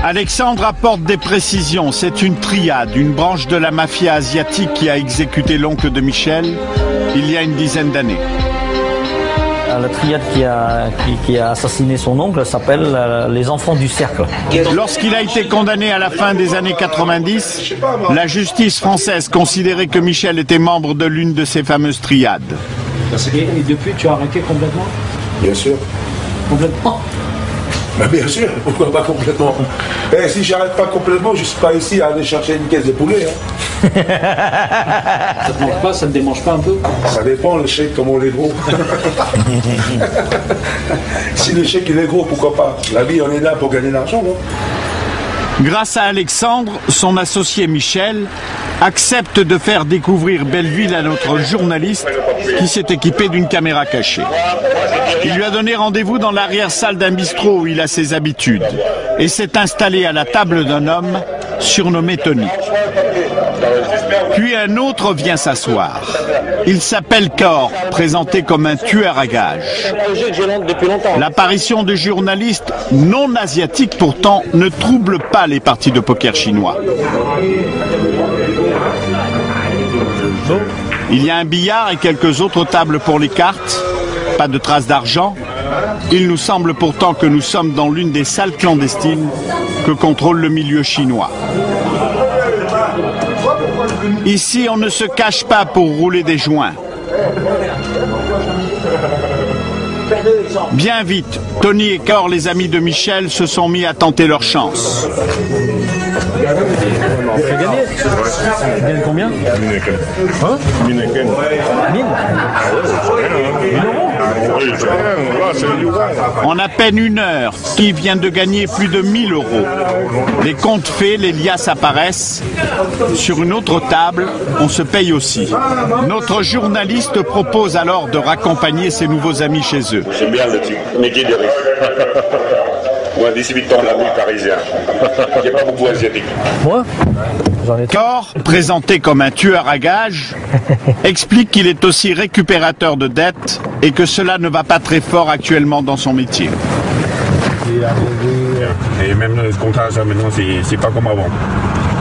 Alexandre apporte des précisions. C'est une triade, une branche de la mafia asiatique qui a exécuté l'oncle de Michel il y a une dizaine d'années. La triade qui a assassiné son oncle s'appelle les enfants du cercle. Lorsqu'il a été condamné à la fin des années 90, la justice française considérait que Michel était membre de l'une de ces fameuses triades. Et depuis, tu as arrêté complètement? Bien sûr. Complètement? Ben bien sûr, pourquoi pas complètement? Eh, si j'arrête pas complètement, je suis pas ici à aller chercher une caisse de poulet. Hein. Ça te mange pas, ça te démange pas un peu? Ça dépend, le chèque, comment on est gros. Si le chèque il est gros, pourquoi pas? La vie, on est là pour gagner de l'argent, non? Grâce à Alexandre, son associé Michel accepte de faire découvrir Belleville à notre journaliste qui s'est équipé d'une caméra cachée. Il lui a donné rendez-vous dans l'arrière-salle d'un bistrot où il a ses habitudes et s'est installé à la table d'un homme surnommé Tony. Puis un autre vient s'asseoir. Il s'appelle Cor, présenté comme un tueur à gages. L'apparition de journalistes non asiatiques pourtant ne trouble pas les parties de poker chinois. Il y a un billard et quelques autres tables pour les cartes. Pas de traces d'argent. Il nous semble pourtant que nous sommes dans l'une des salles clandestines que contrôle le milieu chinois. Ici, on ne se cache pas pour rouler des joints. Bien vite, Tony et Cor, les amis de Michel, se sont mis à tenter leur chance. Tu as gagné? Tu gagnes combien? 1000 Hein? 1000 1000 En à peine une heure, qui vient de gagner plus de 1000 €. Les comptes faits, les liasses apparaissent. Sur une autre table, on se paye aussi. Notre journaliste propose alors de raccompagner ses nouveaux amis chez eux. J'aime bien le métier des riches. Moi, 18 ans, la nuit parisien. Il n'y a pas beaucoup d'asiatiques. Moi? Cor, présenté comme un tueur à gages, explique qu'il est aussi récupérateur de dettes et que cela ne va pas très fort actuellement dans son métier. Et même le comptage, maintenant, c'est pas comme avant.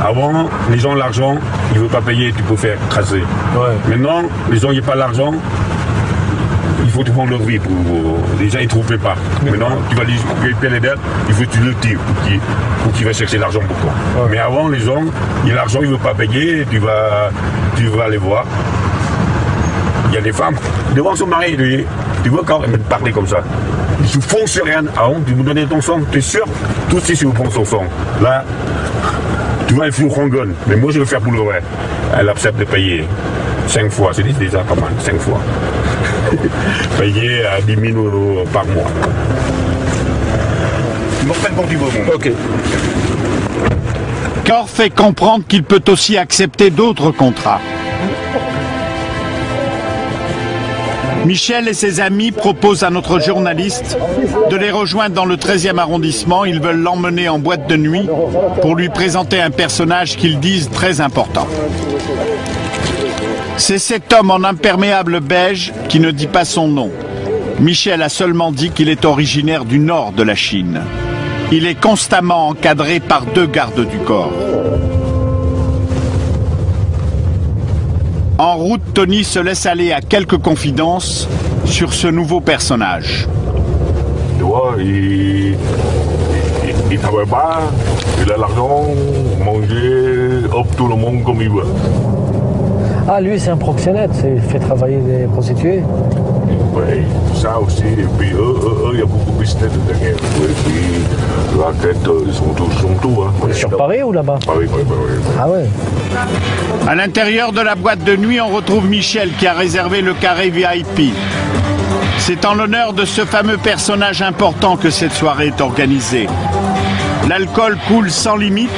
Avant, les gens ont l'argent, ils ne veulent pas payer, tu peux faire tracer. Ouais. Maintenant, les gens n'ont pas l'argent, il faut te prendre leur vie. Les gens, ils ne trouvent pas. Maintenant, tu vas lui payer les dettes, il faut que tu le tires pour qu'il va chercher l'argent pour toi. Ouais. Mais avant, les gens, l'argent, ils ne veulent pas payer, tu vas les voir. Il y a des femmes, devant son mari, tu vois quand elle me parlait comme ça. Je ne fonce rien. Ah bon, tu me donnais ton sang, tu es sûr? Tout de suite, si vous prenez son sang. Là, tu vois, il faut rongonne. Mais moi, je vais le faire pour le vrai. Elle accepte de payer 5 fois. C'est déjà pas mal, 5 fois. Payer à 10 000 € par mois. Je me rappelle pour du moment. Ok. Cor fait comprendre qu'il peut aussi accepter d'autres contrats. Michel et ses amis proposent à notre journaliste de les rejoindre dans le 13e arrondissement. Ils veulent l'emmener en boîte de nuit pour lui présenter un personnage qu'ils disent très important. C'est cet homme en imperméable beige qui ne dit pas son nom. Michel a seulement dit qu'il est originaire du nord de la Chine. Il est constamment encadré par 2 gardes du corps. En route, Tony se laisse aller à quelques confidences sur ce nouveau personnage. Tu vois, il travaille pas, il a l'argent, manger, hop, tout le monde comme il veut. Ah, lui, c'est un proxénète, il fait travailler des prostituées. Oui, ça aussi, et puis eux, il y a beaucoup de business derrière. Et puis, la tête, ils sont tout. Hein. Sur Paris ou là-bas? Paris. Ah ouais. À l'intérieur de la boîte de nuit, on retrouve Michel qui a réservé le carré VIP. C'est en l'honneur de ce fameux personnage important que cette soirée est organisée. L'alcool coule sans limite.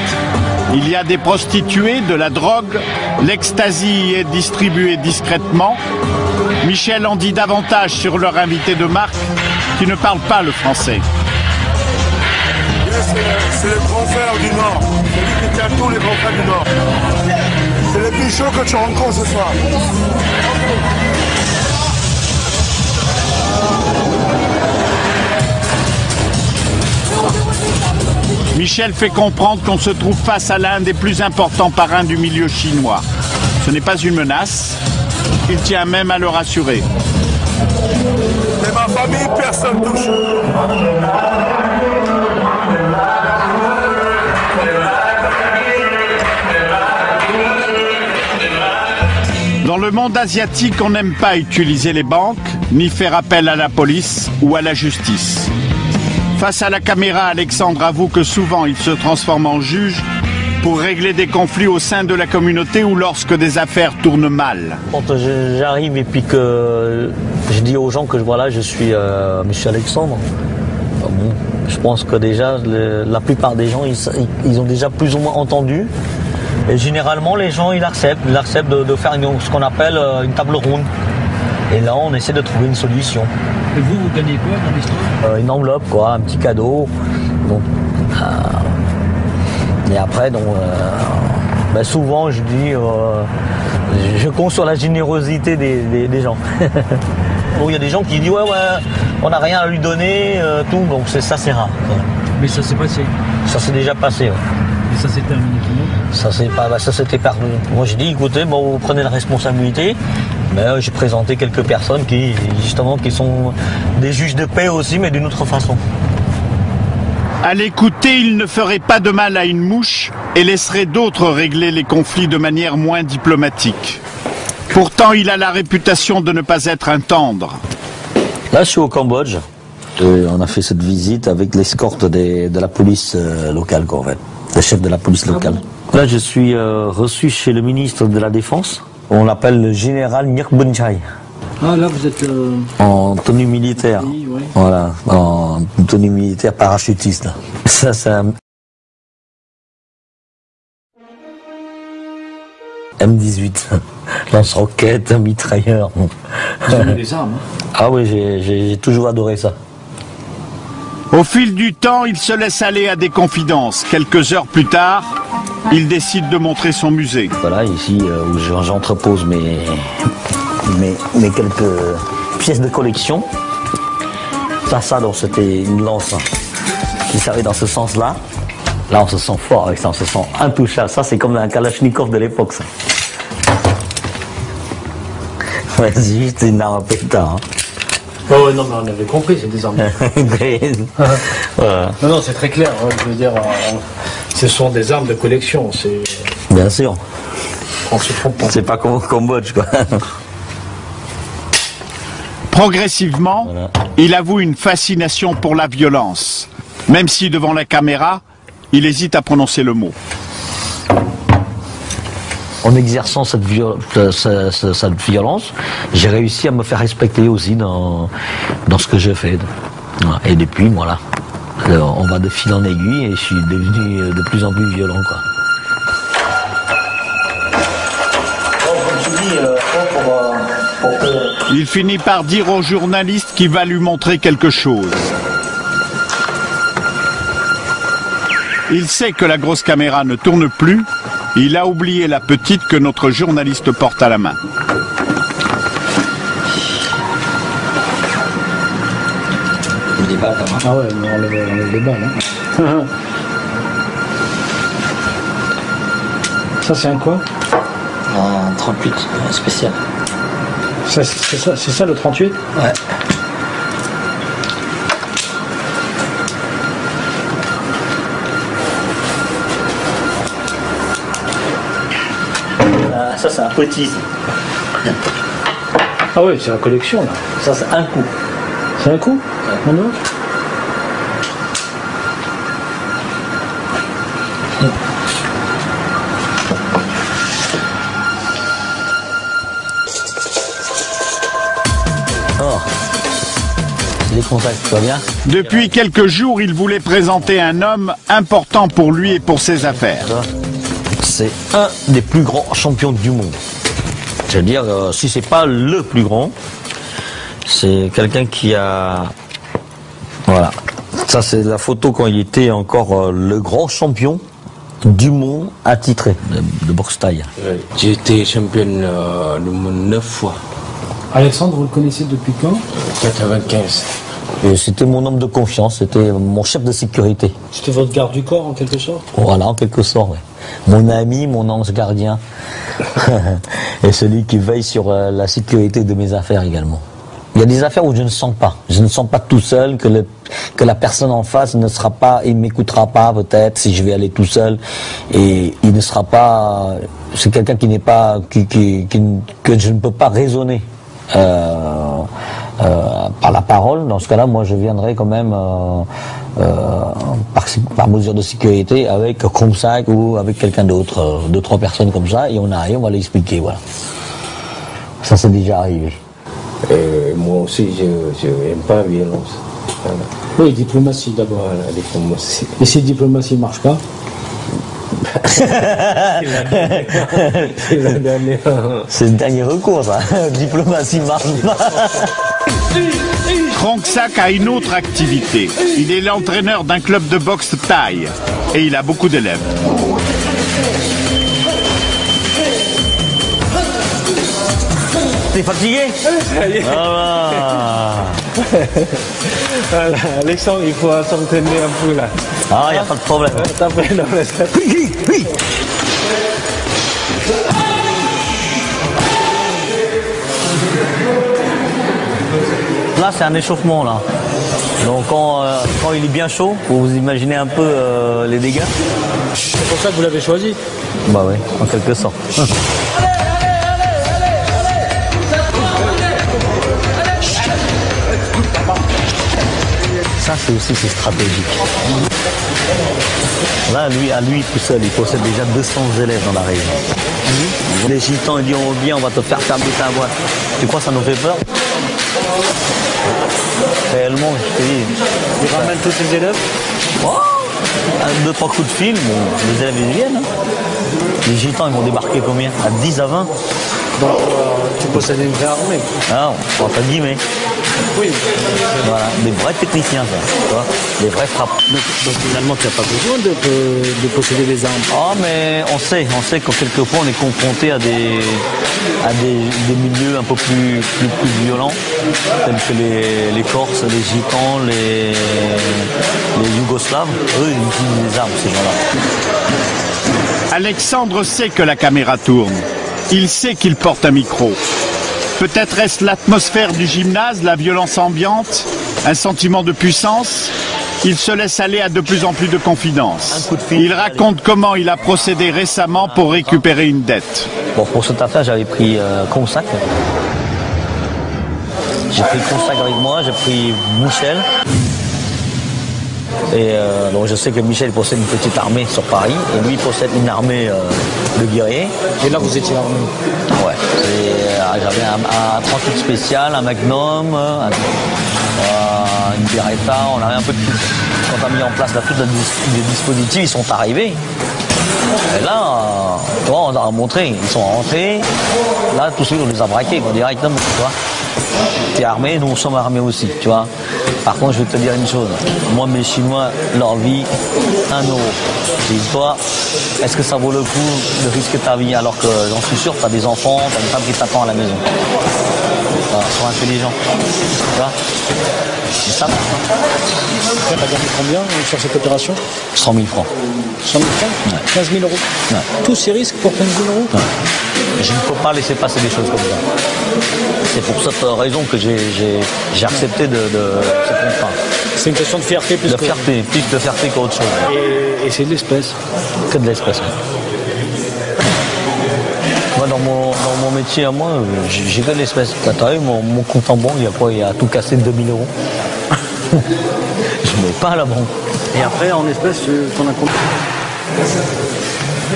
Il y a des prostituées, de la drogue, l'ecstasy est distribuée discrètement. Michel en dit davantage sur leur invité de marque qui ne parle pas le français. C'est le grand frère du Nord. C'est lui qui tient tous les grands frères du Nord. C'est le plus chaud que tu rencontres ce soir. Michel fait comprendre qu'on se trouve face à l'un des plus importants parrains du milieu chinois. Ce n'est pas une menace, il tient même à le rassurer. Mais ma famille, personne touche. Dans le monde asiatique, on n'aime pas utiliser les banques, ni faire appel à la police ou à la justice. Face à la caméra, Alexandre avoue que souvent il se transforme en juge pour régler des conflits au sein de la communauté ou lorsque des affaires tournent mal. Quand j'arrive et puis que je dis aux gens que voilà, je suis Monsieur Alexandre, bon, je pense que déjà la plupart des gens ils ont déjà plus ou moins entendu. Et généralement les gens ils acceptent de faire ce qu'on appelle une table ronde. Et là on essaie de trouver une solution. Et vous gagnez quoi dans l'histoire? Une enveloppe, quoi, un petit cadeau. Donc, et après, donc, ben souvent, je dis, je compte sur la générosité des gens. Bon, il y a des gens qui disent, ouais, on n'a rien à lui donner, tout, donc ça c'est rare. Mais ça s'est passé? Ça s'est déjà passé, ouais. Et ça s'est terminé comment? Ça s'était perdu. Moi j'ai dit, écoutez, bon, vous prenez la responsabilité. Mais j'ai présenté quelques personnes qui sont des juges de paix aussi, mais d'une autre façon. À l'écouter, il ne ferait pas de mal à une mouche et laisserait d'autres régler les conflits de manière moins diplomatique. Pourtant, il a la réputation de ne pas être un tendre. Là, je suis au Cambodge. Et on a fait cette visite avec l'escorte de la police locale, quoi, en fait. Le chef de la police locale. Là, je suis reçu chez le ministre de la Défense. On l'appelle le général Nyek Bun Chai. Ah, là, vous êtes... En tenue militaire. Oui, ouais. Voilà, en tenue militaire parachutiste. Ça, c'est un M18. Lance-roquette, mitrailleur. Vous avez des armes, hein? Ah oui, j'ai toujours adoré ça. Au fil du temps, il se laisse aller à des confidences. Quelques heures plus tard, il décide de montrer son musée. Voilà, ici où j'entrepose mes quelques pièces de collection. Ça, donc c'était une lance qui servait dans ce sens-là. Là, on se sent fort avec ça, on se sent intouchable. Ça, c'est comme un Kalachnikov de l'époque, ça. Ouais, c'est juste une arme à pétard. Hein. Oh non, mais on avait compris, c'est des armes. Voilà. Non, c'est très clair. Hein, je veux dire, ce sont des armes de collection. Bien sûr. On se trompe pas. C'est pas comme au Cambodge, quoi. Progressivement, il avoue une fascination pour la violence, même si devant la caméra, il hésite à prononcer le mot. En exerçant cette violence, j'ai réussi à me faire respecter aussi dans ce que je fais. Et depuis, voilà, on va de fil en aiguille et je suis devenu de plus en plus violent, quoi. Il finit par dire au journaliste qu'il va lui montrer quelque chose. Il sait que la grosse caméra ne tourne plus. Il a oublié la petite que notre journaliste porte à la main. Ah ouais, on enlève les balles. Hein. Ça, c'est un quoi? Un 38 spécial. C'est ça le 38? Ouais. Ça, c'est un petit. Ah oui, c'est la collection, là. Ça, c'est un coup. C'est un coup? Ouais. Non. Les contacts, ça va bien? Depuis quelques jours, il voulait présenter un homme important pour lui et pour ses affaires. C'est un des plus grands champions du monde. C'est-à-dire, si c'est pas le plus grand, c'est quelqu'un qui a... Voilà. Ça, c'est la photo quand il était encore le grand champion du monde attitré de boxe thaï. J'ai été champion du monde 9 fois. Alexandre, vous le connaissez depuis quand? 95. Et c'était mon homme de confiance, c'était mon chef de sécurité. C'était votre garde du corps en quelque sorte? Voilà, en quelque sorte, ouais. Mon ami, mon ange gardien. Et celui qui veille sur la sécurité de mes affaires également. Il y a des affaires où je ne sens pas. Je ne sens pas tout seul que la personne en face ne sera pas, il m'écoutera pas peut-être si je vais aller tout seul. Et il ne sera pas, c'est quelqu'un qui n'est pas, que je ne peux pas raisonner. Par la parole, dans ce cas-là, moi je viendrai quand même par mesure de sécurité avec Krumsack ou avec quelqu'un d'autre, 2-3 personnes comme ça, et on arrive, on va l'expliquer, voilà. Ça c'est déjà arrivé. Moi aussi, je n'aime pas la violence. Voilà. Oui, diplomatie d'abord. Voilà, diplomatie. Et si diplomatie ne marche pas? C'est le dernier recours, ça. Diplomatie marche pas. Krumsack a une autre activité. Il est l'entraîneur d'un club de boxe thaï et il a beaucoup d'élèves. T'es fatigué? Voilà, Alexandre, il faut s'entraîner un peu là. Ah, il n'y a pas de problème. Oui. Là, c'est un échauffement, là. Donc, quand il est bien chaud, vous imaginez un peu les dégâts. C'est pour ça que vous l'avez choisi? Bah oui, en quelque sorte. Ça, c'est stratégique. Là, à lui tout seul, il possède déjà 200 élèves dans la région. Les gitans, ils disent, oh, viens, on va te faire fermer ta boîte. Tu crois que ça nous fait peur? Réellement, je te dis. Il ramène tous ses élèves? Oh, 2-3 coups de fil, bon, les élèves ils viennent. Hein. Les gitans, ils vont débarquer combien? À 10 à 20. Donc, tu possèdes une vraie armée? Ah, entre guillemets. Oui. Voilà, des vrais techniciens, ça. Tu vois, des vrais frappes. Donc finalement, tu n'as pas besoin de posséder des armes. Ah, mais on sait que quelquefois on est confronté à des milieux un peu plus violents, tels que les Corses, les Gitans, les Yougoslaves. Eux, ils utilisent des armes, ces gens-là. Alexandre sait que la caméra tourne. Il sait qu'il porte un micro. Peut-être est-ce l'atmosphère du gymnase, la violence ambiante, un sentiment de puissance? Il se laisse aller à de plus en plus de confidences. Il raconte comment il a procédé récemment pour récupérer une dette. Bon, pour cette affaire, j'avais pris Krumsack. J'ai pris Krumsack avec moi, j'ai pris Michel. Et donc je sais que Michel possède une petite armée sur Paris et lui possède une armée de guerriers. Et là vous étiez armé? Ouais. J'avais un 38 spécial, un Magnum, une Beretta, on avait un peu de tout. Quand on a mis en place tous les dispositifs, ils sont arrivés. Et là, tu vois, on a montré, ils sont rentrés. Là, tout de suite, on les a braqués directement, tu vois. T'es armé, nous sommes armés aussi, tu vois. Par contre, je vais te dire une chose. Moi, mes Chinois, leur vie, 1 euro. Je dis, toi, est-ce que ça vaut le coup de risquer ta vie alors que j'en suis sûr, t'as des enfants, t'as une femme qui t'attend à la maison. Voilà, sois intelligent. Tu vois. C'est ça. Tu as gagné combien sur cette opération? 100 000 francs. 100 000 francs? Ouais. 15 000 euros? Ouais. Tous ces risques pour 15 000 euros? Ouais. Je ne peux pas laisser passer des choses comme ça. C'est pour cette raison que j'ai accepté de ce contrat. C'est une question de fierté plus de fierté, plus de fierté qu'autre chose. Et c'est de l'espèce? Que de l'espèce. Moi, dans mon métier à moi, j'ai que de l'espèce. T'as vu, mon compte en banque, il a tout cassé de 2 000 euros. Je ne mets pas à la banque. Et après, en espèces, t'en as combien?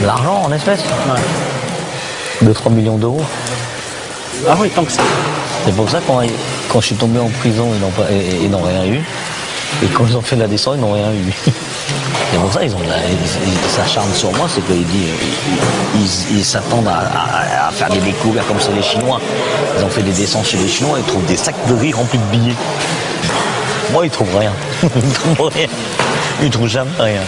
L'argent en espèces? Ouais. 2-3 millions d'euros. Ah oui, tant que ça. C'est pour ça que quand je suis tombé en prison, ils n'ont rien eu. Et quand ils ont fait la descente, ils n'ont rien eu. C'est pour ça qu'ils s'acharnent sur moi, c'est qu'ils s'attendent à faire des découvertes comme c'est les Chinois. Ils ont fait des descentes chez les Chinois, ils trouvent des sacs de riz remplis de billets. Moi, ils trouvent rien. Ils trouvent rien. Ils trouvent jamais rien.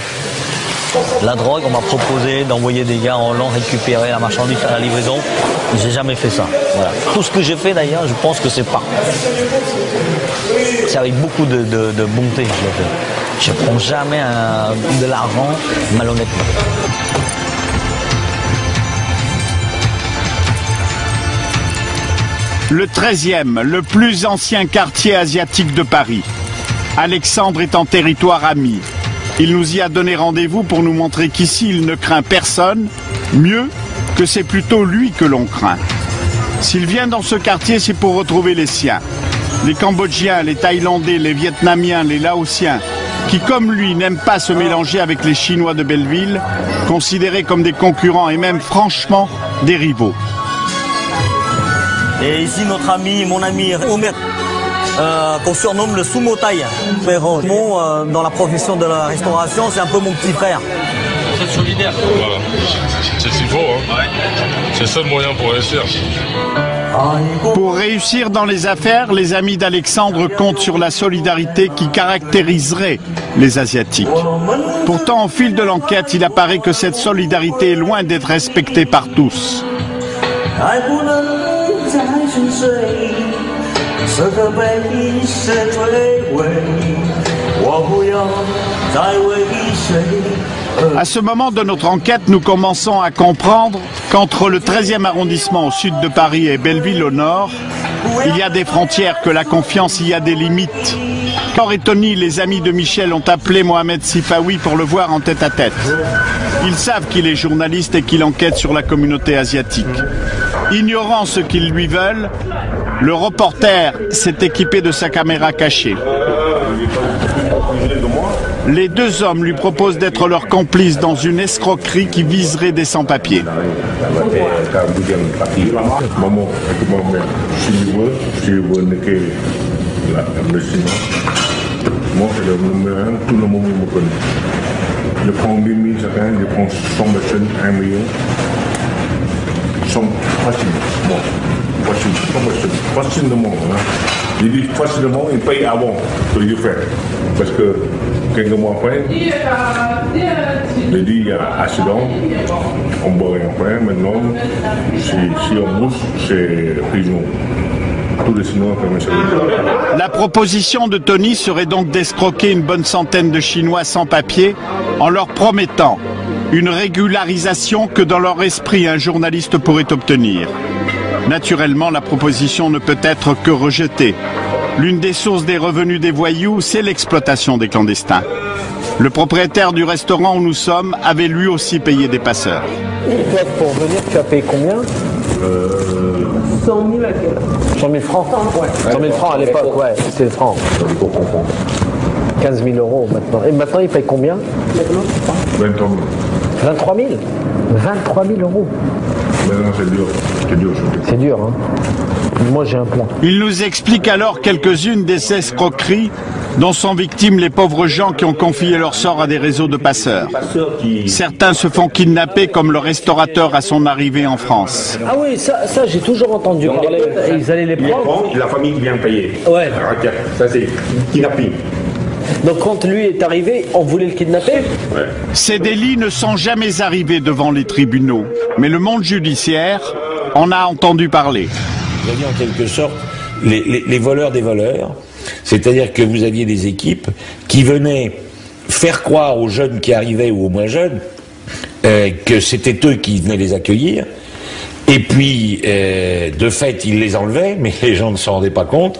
La drogue, on m'a proposé d'envoyer des gars en Hollande récupérer la marchandise à la livraison. J'ai jamais fait ça. Voilà. Tout ce que j'ai fait d'ailleurs, je pense que c'est avec beaucoup de bonté que je le fais. Je ne prends jamais de l'argent malhonnêtement. Le 13e, le plus ancien quartier asiatique de Paris. Alexandre est en territoire ami. Il nous y a donné rendez-vous pour nous montrer qu'ici, il ne craint personne, mieux que c'est plutôt lui que l'on craint. S'il vient dans ce quartier, c'est pour retrouver les siens. Les Cambodgiens, les Thaïlandais, les Vietnamiens, les Laotiens, qui comme lui n'aiment pas se mélanger avec les Chinois de Belleville, considérés comme des concurrents et même franchement des rivaux. Et ici notre ami, mon ami Omer, qu'on surnomme le Sumo Thaï. Dans la profession de la restauration, c'est un peu mon petit frère. Vous êtes solidaire. Voilà. C'est ce qu'il faut. Hein. C'est le seul moyen pour réussir. Pour réussir dans les affaires, les amis d'Alexandre comptent sur la solidarité qui caractériserait les Asiatiques. Pourtant, au fil de l'enquête, il apparaît que cette solidarité est loin d'être respectée par tous. À ce moment de notre enquête, nous commençons à comprendre qu'entre le 13e arrondissement au sud de Paris et Belleville au nord, il y a des frontières, que la confiance y a des limites. Cor et Tony, les amis de Michel, ont appelé Mohamed Sifawi pour le voir en tête-à-tête. Ils savent qu'il est journaliste et qu'il enquête sur la communauté asiatique. Ignorant ce qu'ils lui veulent, le reporter s'est équipé de sa caméra cachée. Les deux hommes lui proposent d'être leur complice dans une escroquerie qui viserait des sans-papiers. Je prends 1000 chacun, je prends 100 personnes, 1 million. Facilement. Je dis facilement, ils payent avant que je fais. Parce que quelques mois après, je dis il y a accident, on ne peut rien faire. Maintenant, si on bouge, c'est prison. La proposition de Tony serait donc d'escroquer une bonne centaine de Chinois sans papier en leur promettant une régularisation que dans leur esprit un journaliste pourrait obtenir. Naturellement, la proposition ne peut être que rejetée. L'une des sources des revenus des voyous, c'est l'exploitation des clandestins. Le propriétaire du restaurant où nous sommes avait lui aussi payé des passeurs. Et toi, pour venir, tu as payé combien 100 000 à quel 100 000 francs ouais. 100 000 francs à l'époque, ouais, c'était le franc. 15 000 euros maintenant. Et maintenant, il paye combien 23 000. 23 000 23 000 euros. Maintenant, c'est dur. C'est dur, hein. Moi, j'ai un plan. Il nous explique alors quelques-unes des escroqueries dont sont victimes les pauvres gens qui ont confié leur sort à des réseaux de passeurs. Certains se font kidnapper comme le restaurateur à son arrivée en France. Ah oui, ça j'ai toujours entendu parler. Ils allaient les prendre. La famille vient payer. Ouais. Ça c'est kidnapping. Donc quand lui est arrivé, on voulait le kidnapper? Ouais. Ces délits ne sont jamais arrivés devant les tribunaux, mais le monde judiciaire en a entendu parler. Vous aviez en quelque sorte les voleurs des voleurs, c'est-à-dire que vous aviez des équipes qui venaient faire croire aux jeunes qui arrivaient ou aux moins jeunes que c'était eux qui venaient les accueillir, et puis de fait ils les enlevaient, mais les gens ne s'en rendaient pas compte,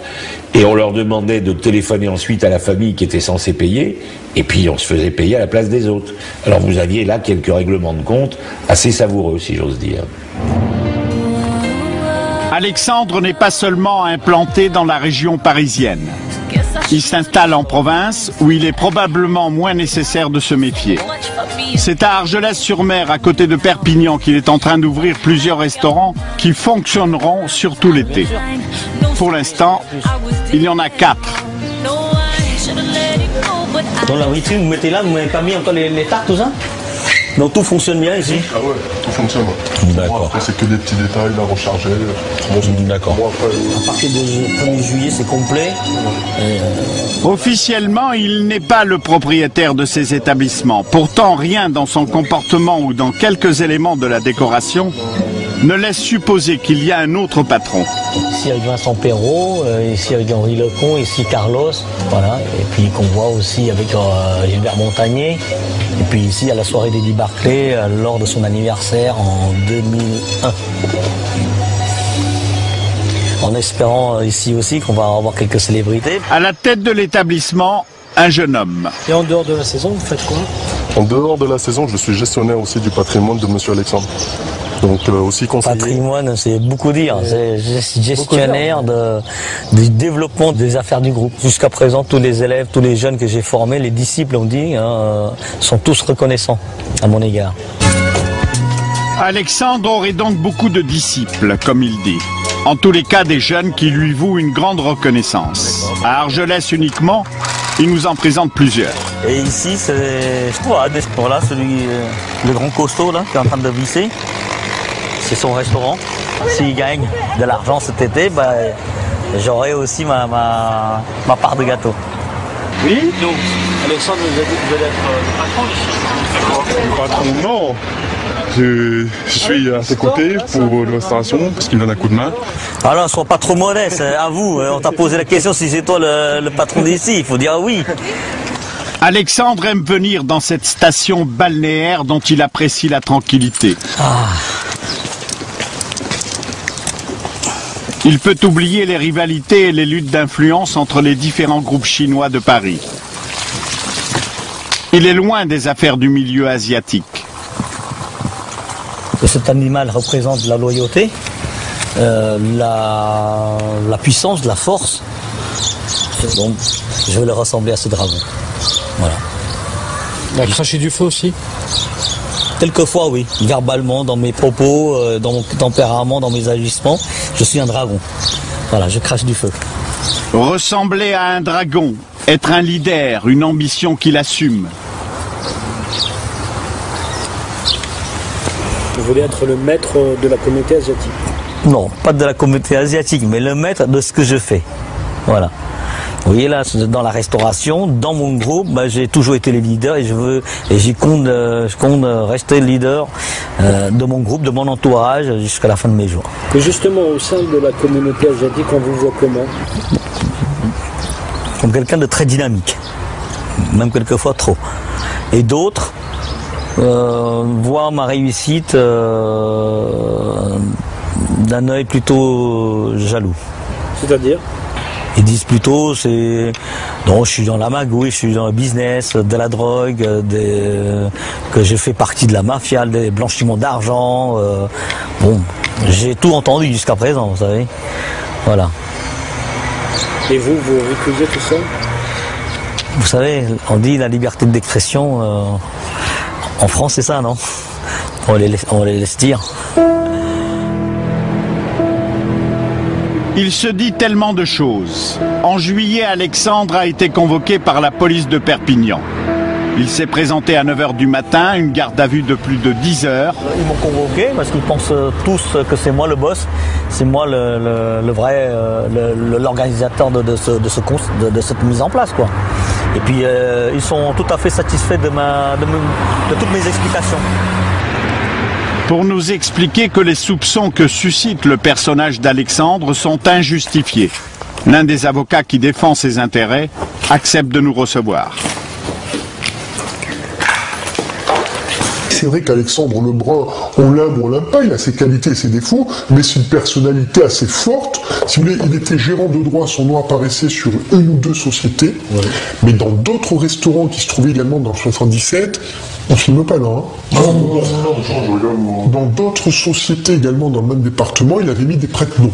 et on leur demandait de téléphoner ensuite à la famille qui était censée payer, et puis on se faisait payer à la place des autres. Alors vous aviez là quelques règlements de compte assez savoureux, si j'ose dire. Alexandre n'est pas seulement implanté dans la région parisienne. Il s'installe en province où il est probablement moins nécessaire de se méfier. C'est à Argelès-sur-Mer, à côté de Perpignan, qu'il est en train d'ouvrir plusieurs restaurants qui fonctionneront surtout l'été. Pour l'instant, il y en a 4. Dans la vitrine, vous mettez là, vous m'avez pas mis encore les tartes, tout ça? Donc tout fonctionne bien ici? Ah ouais, tout fonctionne. D'accord. Après, c'est que des petits détails, la recharger. D'accord. À partir du 1er juillet, c'est complet. Officiellement, il n'est pas le propriétaire de ces établissements. Pourtant, rien dans son comportement ou dans quelques éléments de la décoration ne laisse supposer qu'il y a un autre patron. Ici avec Vincent Perrault, ici avec Henri Lecon, ici Carlos, voilà. Et puis qu'on voit aussi avec Gilbert Montagnier. Et puis ici à la soirée d'Eddie Barclay lors de son anniversaire en 2001. En espérant ici aussi qu'on va avoir quelques célébrités. À la tête de l'établissement, un jeune homme. Et en dehors de la saison, vous faites quoi? En dehors de la saison, je suis gestionnaire aussi du patrimoine de Monsieur Alexandre. Donc aussi conseiller. Patrimoine, c'est beaucoup dire. C'est gestionnaire du développement des affaires du groupe. Jusqu'à présent, tous les élèves, tous les jeunes que j'ai formés, les disciples, on dit, sont tous reconnaissants à mon égard. Alexandre aurait donc beaucoup de disciples, comme il dit. En tous les cas, des jeunes qui lui vouent une grande reconnaissance. À Argelès uniquement, il nous en présente plusieurs. Et ici, c'est voilà, le grand costaud là, qui est en train de visser. C'est son restaurant. S'il gagne de l'argent cet été, bah, j'aurai aussi ma part de gâteau. Oui, donc Alexandre nous a dit que vous allez être le patron ici. Le patron, non. Je suis à ses côtés pour la restauration parce qu'il donne un coup de main. Alors, ne sois pas trop modeste, à vous. On t'a posé la question si c'est toi le patron d'ici. Il faut dire oui. Alexandre aime venir dans cette station balnéaire dont il apprécie la tranquillité. Il peut oublier les rivalités et les luttes d'influence entre les différents groupes chinois de Paris. Il est loin des affaires du milieu asiatique. Cet animal représente la loyauté, la puissance, la force. Donc, je vais le ressembler à ce dragon. Voilà. Il a craché du feu aussi? Quelquefois, oui. Verbalement, dans mes propos, dans mon tempérament, dans mes agissements, je suis un dragon. Voilà, je crache du feu. Ressembler à un dragon, être un leader, une ambition qu'il assume. Vous voulez être le maître de la communauté asiatique? Non, pas de la communauté asiatique, mais le maître de ce que je fais. Voilà. Vous voyez là, dans la restauration, dans mon groupe, bah, j'ai toujours été le leader et je compte rester leader de mon groupe, de mon entourage jusqu'à la fin de mes jours. Et justement, au sein de la communauté asiatique, on vous voit comment? Comme quelqu'un de très dynamique, même quelquefois trop. Et d'autres voient ma réussite d'un œil plutôt jaloux. C'est-à-dire? Ils disent plutôt, non, je suis dans la magouille, je suis dans le business, de la drogue, que je fais partie de la mafia, des blanchiments d'argent. Bon, j'ai tout entendu jusqu'à présent, vous savez. Voilà. Et vous récusez tout ça? Vous savez, on dit la liberté d'expression, en France c'est ça, non? On les laisse dire. Il se dit tellement de choses. En juillet, Alexandre a été convoqué par la police de Perpignan. Il s'est présenté à 9 h du matin, une garde à vue de plus de 10 heures. Ils m'ont convoqué parce qu'ils pensent tous que c'est moi le boss, c'est moi le vrai, l'organisateur de cette mise en place, quoi. Et puis ils sont tout à fait satisfaits de toutes mes explications. Pour nous expliquer que les soupçons que suscite le personnage d'Alexandre sont injustifiés. L'un des avocats qui défend ses intérêts accepte de nous recevoir. C'est vrai qu'Alexandre Lebrun, on l'aime ou on l'aime pas, il a ses qualités et ses défauts, mais c'est une personnalité assez forte. Si vous voulez, il était gérant de droit, son nom apparaissait sur une ou deux sociétés, mais dans d'autres restaurants qui se trouvaient également dans le 77, on ne filme pas là. Hein. Dans d'autres sociétés également dans le même département, il avait mis des prête-noms.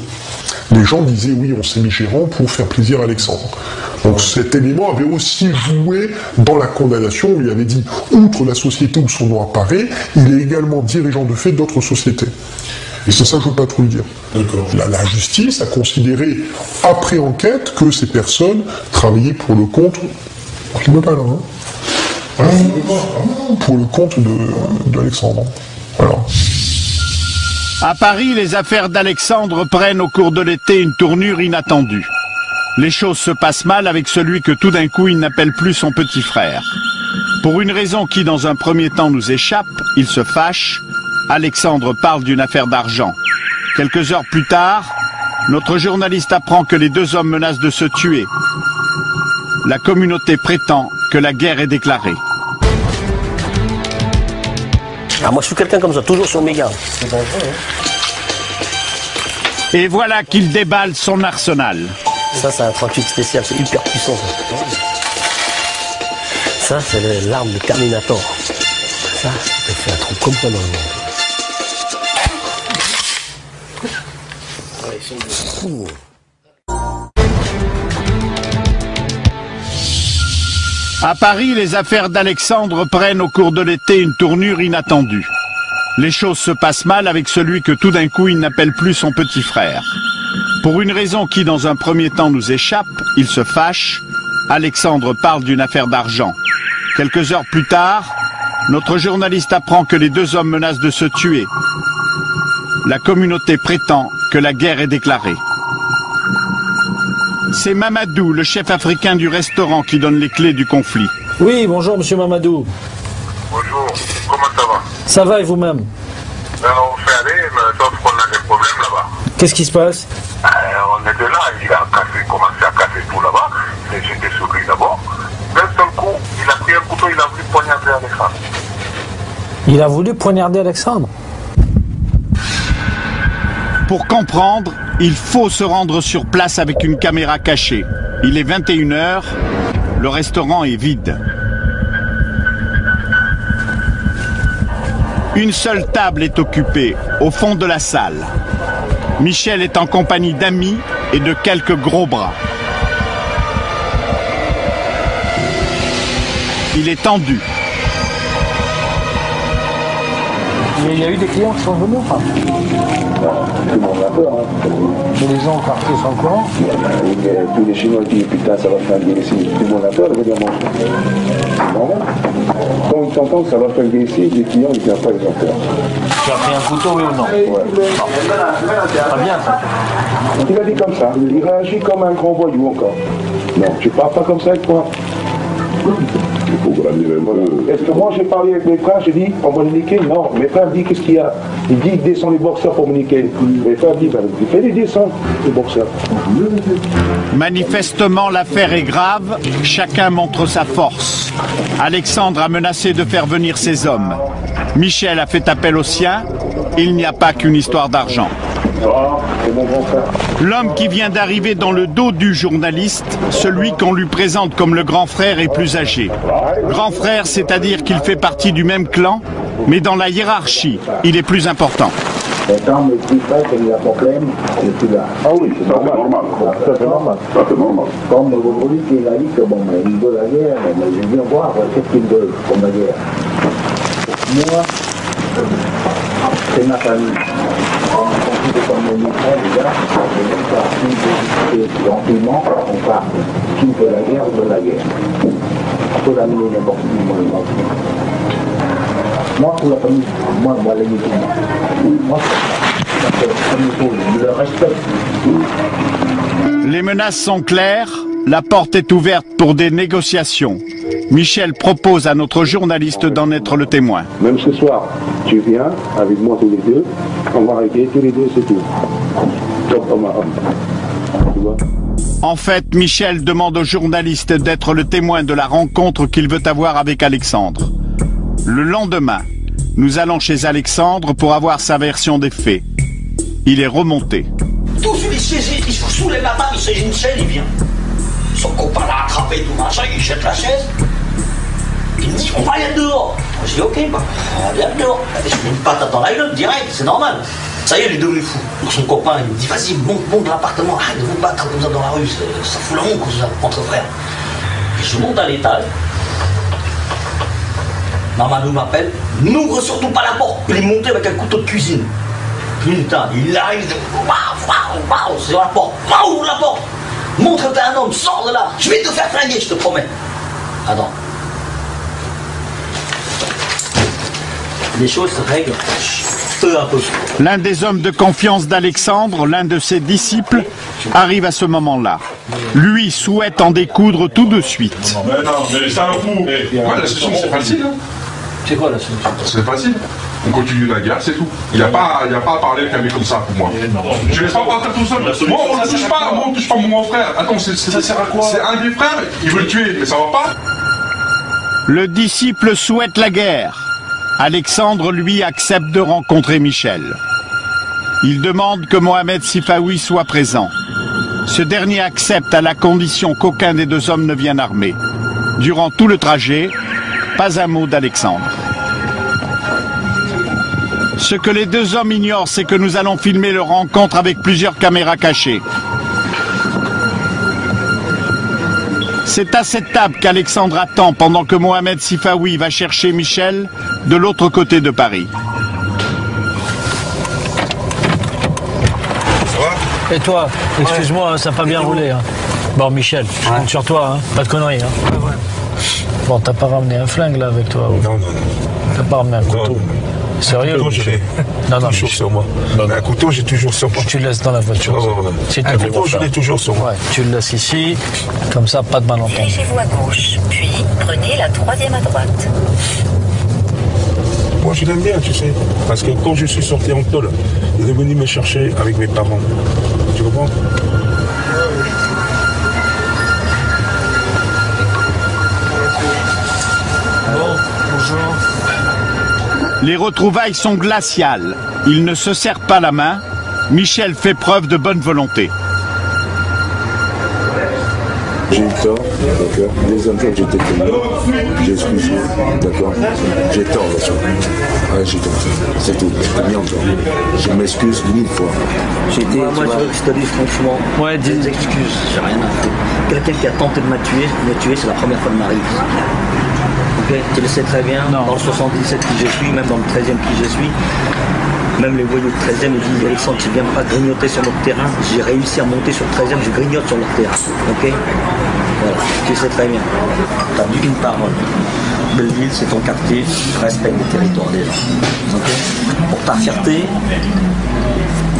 Les gens disaient oui, on s'est mis gérant pour faire plaisir à Alexandre. Donc cet élément avait aussi joué dans la condamnation où il avait dit, outre la société où son nom apparaît, il est également dirigeant de fait d'autres sociétés. Et c'est ça que je ne veux pas trop le dire. La justice a considéré, après enquête, que ces personnes travaillaient pour le compte. On ne filme pas là. Hein. Pour le compte d'Alexandre. Voilà. À Paris, les affaires d'Alexandre prennent au cours de l'été une tournure inattendue. Les choses se passent mal avec celui que tout d'un coup il n'appelle plus son petit frère. Pour une raison qui dans un premier temps nous échappe, il se fâche. Alexandre parle d'une affaire d'argent. Quelques heures plus tard, notre journaliste apprend que les deux hommes menacent de se tuer. La communauté prétend que la guerre est déclarée. Ah, moi je suis quelqu'un comme ça, toujours sur mes gardes. C'est dangereux, hein. Et voilà qu'il déballe son arsenal. Ça c'est un 38 spécial, c'est hyper puissant ça. Ça c'est l'arme de Terminator. Ça peut faire un truc comme ça dans le monde. Ouais, ils sont fous. À Paris, les affaires d'Alexandre prennent au cours de l'été une tournure inattendue. Les choses se passent mal avec celui que tout d'un coup il n'appelle plus son petit frère. Pour une raison qui dans un premier temps nous échappe, il se fâche. Alexandre parle d'une affaire d'argent. Quelques heures plus tard, notre journaliste apprend que les deux hommes menacent de se tuer. La communauté prétend que la guerre est déclarée. C'est Mamadou, le chef africain du restaurant, qui donne les clés du conflit. Oui, bonjour monsieur Mamadou. Bonjour, comment ça va? Ça va et vous-même? On fait aller, mais sauf qu'on a des problèmes là-bas. Qu'est-ce qui se passe? On était là, il a commencé à casser tout là-bas. J'étais sur lui d'abord. D'un seul coup, il a pris un couteau, il a voulu poignarder Alexandre. Il a voulu poignarder Alexandre? Pour comprendre, il faut se rendre sur place avec une caméra cachée. Il est 21 h, le restaurant est vide. Une seule table est occupée, au fond de la salle. Michel est en compagnie d'amis et de quelques gros bras. Il est tendu. Il y a eu des clients qui sont venus, enfin. Tout le monde a peur. Hein. Mais les gens au quartier sont au courant. Tous les Chinois disent putain, ça va faire gueuler ici. Tout le monde a peur, évidemment. C'est normal. Quand ils t'entendent, ça va faire gueuler ici, les clients, ils ne viennent pas, ils ont peur. Tu as pris un couteau, oui ou non? Ouais. Très bien, ça. Il a dit comme ça. Il réagit comme un grand voyou encore. Non, tu parles pas comme ça avec moi. Il faut grandir un peu. Est-ce que moi j'ai parlé avec mes frères, j'ai dit on va le niquer? Non, mes frères disent qu'est-ce qu'il y a? Il dit descend les boxeurs pour me niquer. Mes frères disent fais les descends, les boxeurs. Manifestement, l'affaire est grave, chacun montre sa force. Alexandre a menacé de faire venir ses hommes. Michel a fait appel aux siens, il n'y a pas qu'une histoire d'argent. L'homme qui vient d'arriver dans le dos du journaliste, celui qu'on lui présente comme le grand frère est plus âgé. Grand frère, c'est-à-dire qu'il fait partie du même clan, mais dans la hiérarchie, il est plus important. Et quand mes petits frères, il y a un problème, je suis là. Ah oui, c'est normal. C'est normal. C'est normal. Comme vous dites qu'il a dit que bon, il veut la guerre, mais je viens voir qu'est-ce qu'il veut comme la guerre. Moi, c'est ma famille. Comme les frères, les gars, gentiment, on part. Qui veut la guerre, veut la guerre. On peut l'amener n'importe où. Moi, pour la famille, moi, les musulmans. Moi, je le respecte. Les menaces sont claires, la porte est ouverte pour des négociations. Michel propose à notre journaliste d'en être le témoin. Même ce soir, tu viens avec moi tous les deux, on va régler tous les deux, c'est tout. Tu vois ? En fait, Michel demande au journaliste d'être le témoin de la rencontre qu'il veut avoir avec Alexandre. Le lendemain, nous allons chez Alexandre pour avoir sa version des faits. Il est remonté. Tous il saisit, il se soulève la table, il saisit une chaise, il vient. Son copain l'a attrapé, tout machin, il jette la chaise. Il me dit, on va aller dehors. Je dis, ok, bah, on va aller dehors. Je mets une patate dans la gueule, direct, c'est normal. Ça y est, il est devenu fou. Donc son copain, il me dit, vas-y, monte de l'appartement, arrête de vous battre comme ça dans la rue, ça fout la honte comme ça, entre frères. Et je monte à l'étage. Mamadou m'appelle, n'ouvre surtout pas la porte. Il est monté avec un couteau de cuisine. Putain, il arrive, c'est la porte, ouvre la porte. Montre que t'es un homme, sors de là, je vais te faire flinguer, je te promets. Attends. les choses se règlent peu à peu. L'un des hommes de confiance d'Alexandre, l'un de ses disciples, arrive à ce moment-là. Lui souhaite en découdre tout de suite. Mais non, mais ça un coup. Ouais, la solution, c'est facile. Hein. C'est quoi la solution? C'est facile. On continue la guerre, c'est tout. Il n'y a pas à parler avec un mec comme ça pour moi. Je ne laisse pas partir tout seul. Moi, on ne touche pas. Moi, on ne touche pas mon frère. Attends, ça sert à quoi? C'est un des frères, il veut le tuer, mais ça va pas. Le disciple souhaite la guerre. Alexandre, lui, accepte de rencontrer Michel. Il demande que Mohamed Sifawi soit présent. Ce dernier accepte à la condition qu'aucun des deux hommes ne vienne armé. Durant tout le trajet, pas un mot d'Alexandre. Ce que les deux hommes ignorent, c'est que nous allons filmer leur rencontre avec plusieurs caméras cachées. C'est à cette table qu'Alexandre attend pendant que Mohamed Sifawi va chercher Michel de l'autre côté de Paris. Ça va? Et toi, excuse-moi, ça n'a pas bien roulé. Hein. Bon, Michel, je compte sur toi, hein. Pas de conneries. Hein. Bon, t'as pas ramené un flingue là avec toi? Non. T'as pas ramené un couteau? Sérieux? Non, toujours sur moi. Non, un couteau, j'ai toujours sur moi. Tu le laisses dans la voiture. Un couteau, je l'ai toujours sur moi. Ouais, tu le laisses ici, comme ça, pas de malentendu. Dirigez-vous à gauche, puis prenez la 3e à droite. Moi, je l'aime bien, tu sais. Parce que quand je suis sorti en tôle, il est venu me chercher avec mes parents. Tu comprends? Bonjour. Les retrouvailles sont glaciales. Ils ne se serrent pas la main. Michel fait preuve de bonne volonté. J'ai eu tort, d'accord. Deuxième fois que j'étais connu, j'ai excusé, d'accord. J'ai tort là-dessus. Ouais, j'ai tort. C'est tout. J'ai bien tort. Je m'excuse 1000 fois. Moi, je veux que je te dise franchement, des excuses, j'ai rien à faire. Quelqu'un qui a tenté de me tuer, c'est la première fois de ma vie. Okay. Tu le sais très bien, dans le 77 qui je suis, même dans le 13e qui je suis, même les voyous du 13e, ils disent Alexandre, tu ne viens pas grignoter sur notre terrain. J'ai réussi à monter sur le 13e, je grignote sur leur terrain. Ok? Voilà, tu sais très bien. Tu as dit une parole. Belleville, c'est ton quartier, respecte les territoires des gens. Ok? Pour ta fierté,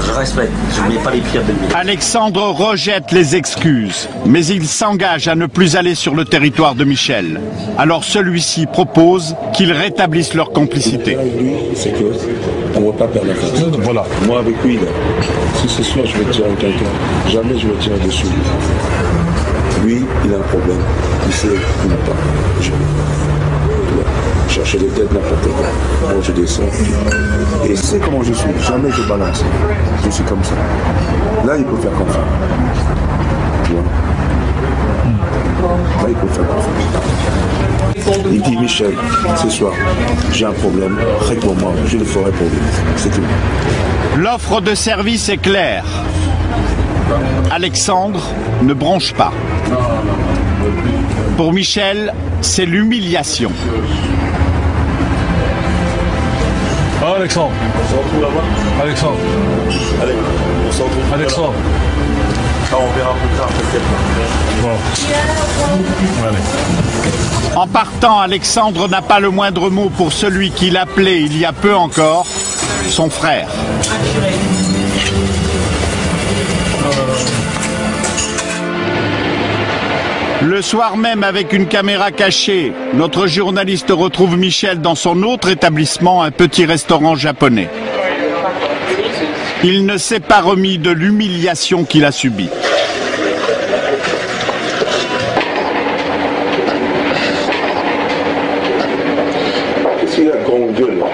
je respecte, je ne mets pas les pieds à Belleville. Alexandre rejette les excuses, mais il s'engage à ne plus aller sur le territoire de Michel. Alors celui-ci propose qu'ils rétablissent leur complicité. Lui, c'est que on ne va pas perdre la face. Voilà. Moi, avec lui, là, si ce soir je vais tirer quelqu'un, jamais je vais tirer dessus. Lui, il a un problème. Il sait qu'il n'a pas. Je chercher les têtes n'importe quoi. Moi, je descends. Et il sait comment je suis. Jamais je balance. Je suis comme ça. Là, il peut faire comme ça. Tu vois? Là, il peut faire comme ça. Il dit, Michel, ce soir, j'ai un problème. Réponds-moi, je le ferai pour lui. C'est tout. L'offre de service est claire. Alexandre ne bronche pas. Pour Michel, c'est l'humiliation. Ah, Alexandre. On se retrouve là-bas. Alexandre. Allez, on se retrouve. Alexandre. Ça, on verra plus tard peut-être. Bon. Allez. En partant, Alexandre n'a pas le moindre mot pour celui qu'il appelait il y a peu encore son frère. Le soir même, avec une caméra cachée, notre journaliste retrouve Michel dans son autre établissement, un petit restaurant japonais. Il ne s'est pas remis de l'humiliation qu'il a subie. Qu'est-ce qu'il a grande gueule là?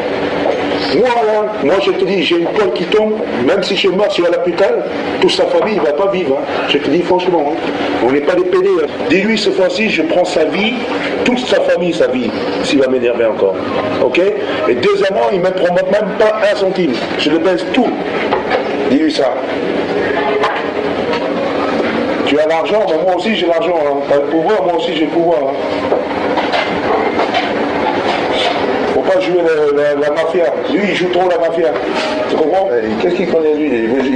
Moi je te dis, j'ai une poêle qui tombe, même si je suis mort sur l'hôpital, toute sa famille ne va pas vivre. Hein. Je te dis franchement, hein. On n'est pas des pédés. Hein. Dis-lui cette fois-ci, je prends sa vie, toute sa famille, sa vie, s'il va m'énerver encore. Ok? Et deuxièmement, il ne me prend même pas un centime. Je le baisse tout. Dis-lui ça. Tu as l'argent, ben moi aussi j'ai l'argent. Hein. Tu as le pouvoir, moi aussi j'ai le pouvoir. Hein. Faut pas jouer la mafia. Lui, il joue trop la mafia. Tu comprends? Qu'est-ce qu'il connaît lui?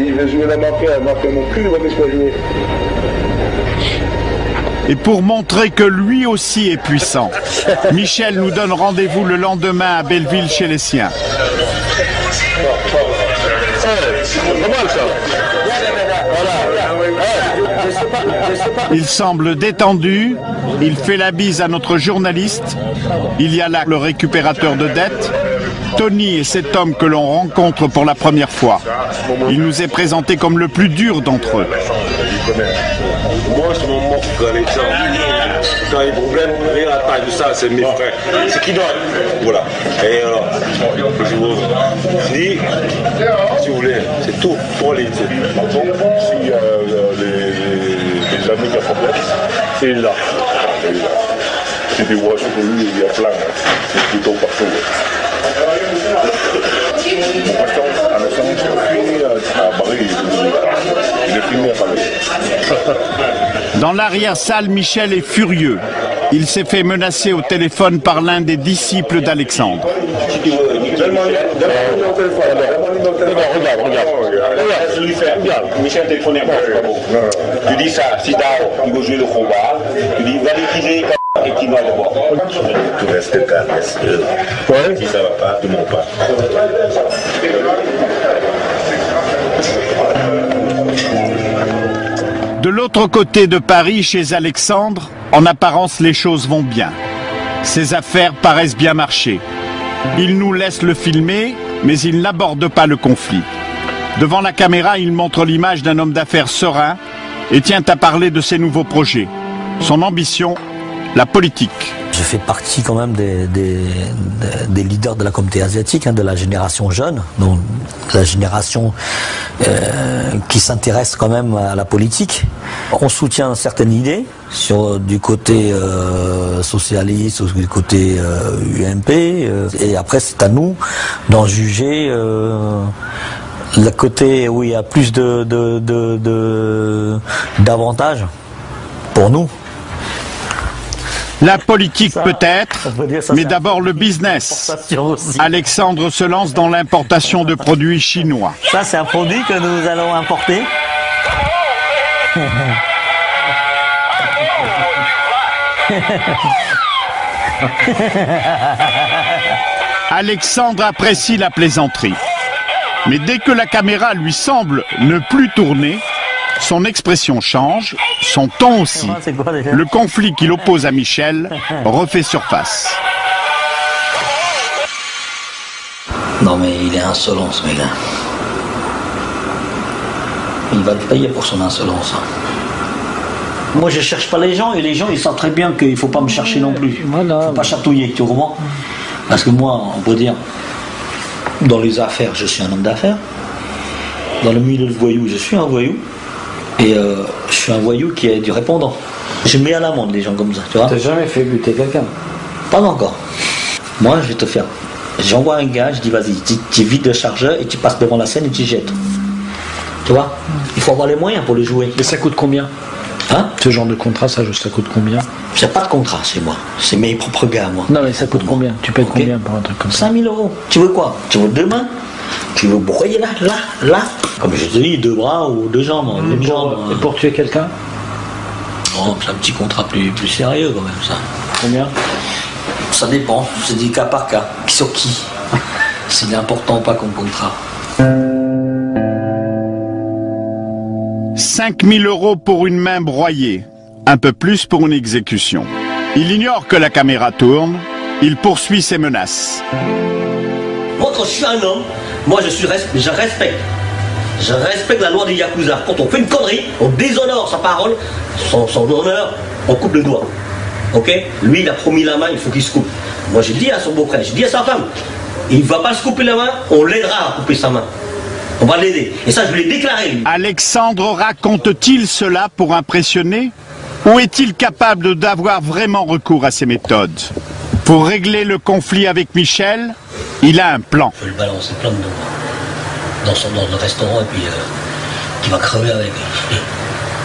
Il veut jouer la mafia mon cul, qu'est-ce qu'il va jouer? Et pour montrer que lui aussi est puissant, Michel nous donne rendez-vous le lendemain à Belleville chez les siens. Il semble détendu, il fait la bise à notre journaliste, il y a là le récupérateur de dettes. Tony est cet homme que l'on rencontre pour la première fois. Il nous est présenté comme le plus dur d'entre eux. Moi, je me moque quand les gens, quand il y a des problèmes, rien à la taille de ça, c'est mes frères. C'est qui donne. Voilà. Et alors, je vous dis, si vous voulez, c'est tout pour les dire. Par contre, si les amis qui ont problème, c'est là. Si tu vois sur lui, il y a plein. C'est plutôt partout. Dans l'arrière-salle, Michel est furieux. Il s'est fait menacer au téléphone par l'un des disciples d'Alexandre. Regarde, Michel téléphone est tu dis ça, si t'as, il va jouer le combat, tu dis, va l'utiliser et tu vas le voir. Tu restes calme, si ça va pas, tu montes pas. De l'autre côté de Paris, chez Alexandre, en apparence, les choses vont bien. Ses affaires paraissent bien marcher. Il nous laisse le filmer, mais il n'aborde pas le conflit. Devant la caméra, il montre l'image d'un homme d'affaires serein et tient à parler de ses nouveaux projets. Son ambition, la politique. Je fais partie quand même des leaders de la communauté asiatique, de la génération jeune, donc la génération qui s'intéresse quand même à la politique. On soutient certaines idées du côté socialiste, du côté UMP, et après c'est à nous d'en juger le côté où il y a plus d'avantages pour nous. La politique peut-être, mais d'abord le business. Alexandre se lance dans l'importation de produits chinois. Ça, c'est un produit que nous allons importer. Alexandre apprécie la plaisanterie. Mais dès que la caméra lui semble ne plus tourner, son expression change, son ton aussi. Le conflit qui l'oppose à Michel refait surface. Non mais il est insolent ce mec-là. Il va le payer pour son insolence. Moi je cherche pas les gens et les gens ils savent très bien qu'il ne faut pas me chercher non plus. Il ne faut pas chatouiller, tu comprends? Parce que moi on peut dire, dans les affaires je suis un homme d'affaires. Dans le milieu de voyou je suis un voyou. Et je suis un voyou qui est du répondant. Je mets à l'amende les gens comme ça, tu vois. T'as jamais fait buter quelqu'un? Pas encore. Moi, je vais te faire. J'envoie un gars, je dis vas-y, tu vides le chargeur et tu passes devant la scène et tu jettes. Tu vois? Il faut avoir les moyens pour le jouer. Mais ça coûte combien? Hein? Ce genre de contrat, ça coûte combien? J'ai pas de contrat chez moi. C'est mes propres gars, moi. Non, mais ça coûte combien? Tu payes combien pour un truc comme ça? 5 000 €. Tu veux quoi? Tu veux 2 mains? Tu veux broyer là? Comme je te dis, 2 bras ou 2 jambes, une jambe. Et pour tuer quelqu'un? Oh, c'est un petit contrat plus sérieux quand même, ça. Combien? Ça dépend, c'est du cas par cas. Sur qui? C'est important ou pas comme contrat. 5 000 € pour une main broyée, un peu plus pour une exécution. Il ignore que la caméra tourne, il poursuit ses menaces. Moi, quand je suis un homme, moi je respecte. Je respecte la loi des Yakuza. Quand on fait une connerie, on déshonore sa parole, son honneur, on coupe le doigt. Ok? Lui, il a promis la main, il faut qu'il se coupe. Moi, j'ai dit à son beau-frère, j'ai dit à sa femme, il ne va pas se couper la main, on l'aidera à couper sa main. On va l'aider. Et ça, je l'ai déclaré, lui. Alexandre raconte-t-il cela pour impressionner? Ou est-il capable d'avoir vraiment recours à ces méthodes? Pour régler le conflit avec Michel, il a un plan. Je vais le balancer plein de dans le restaurant et puis qui va crever avec.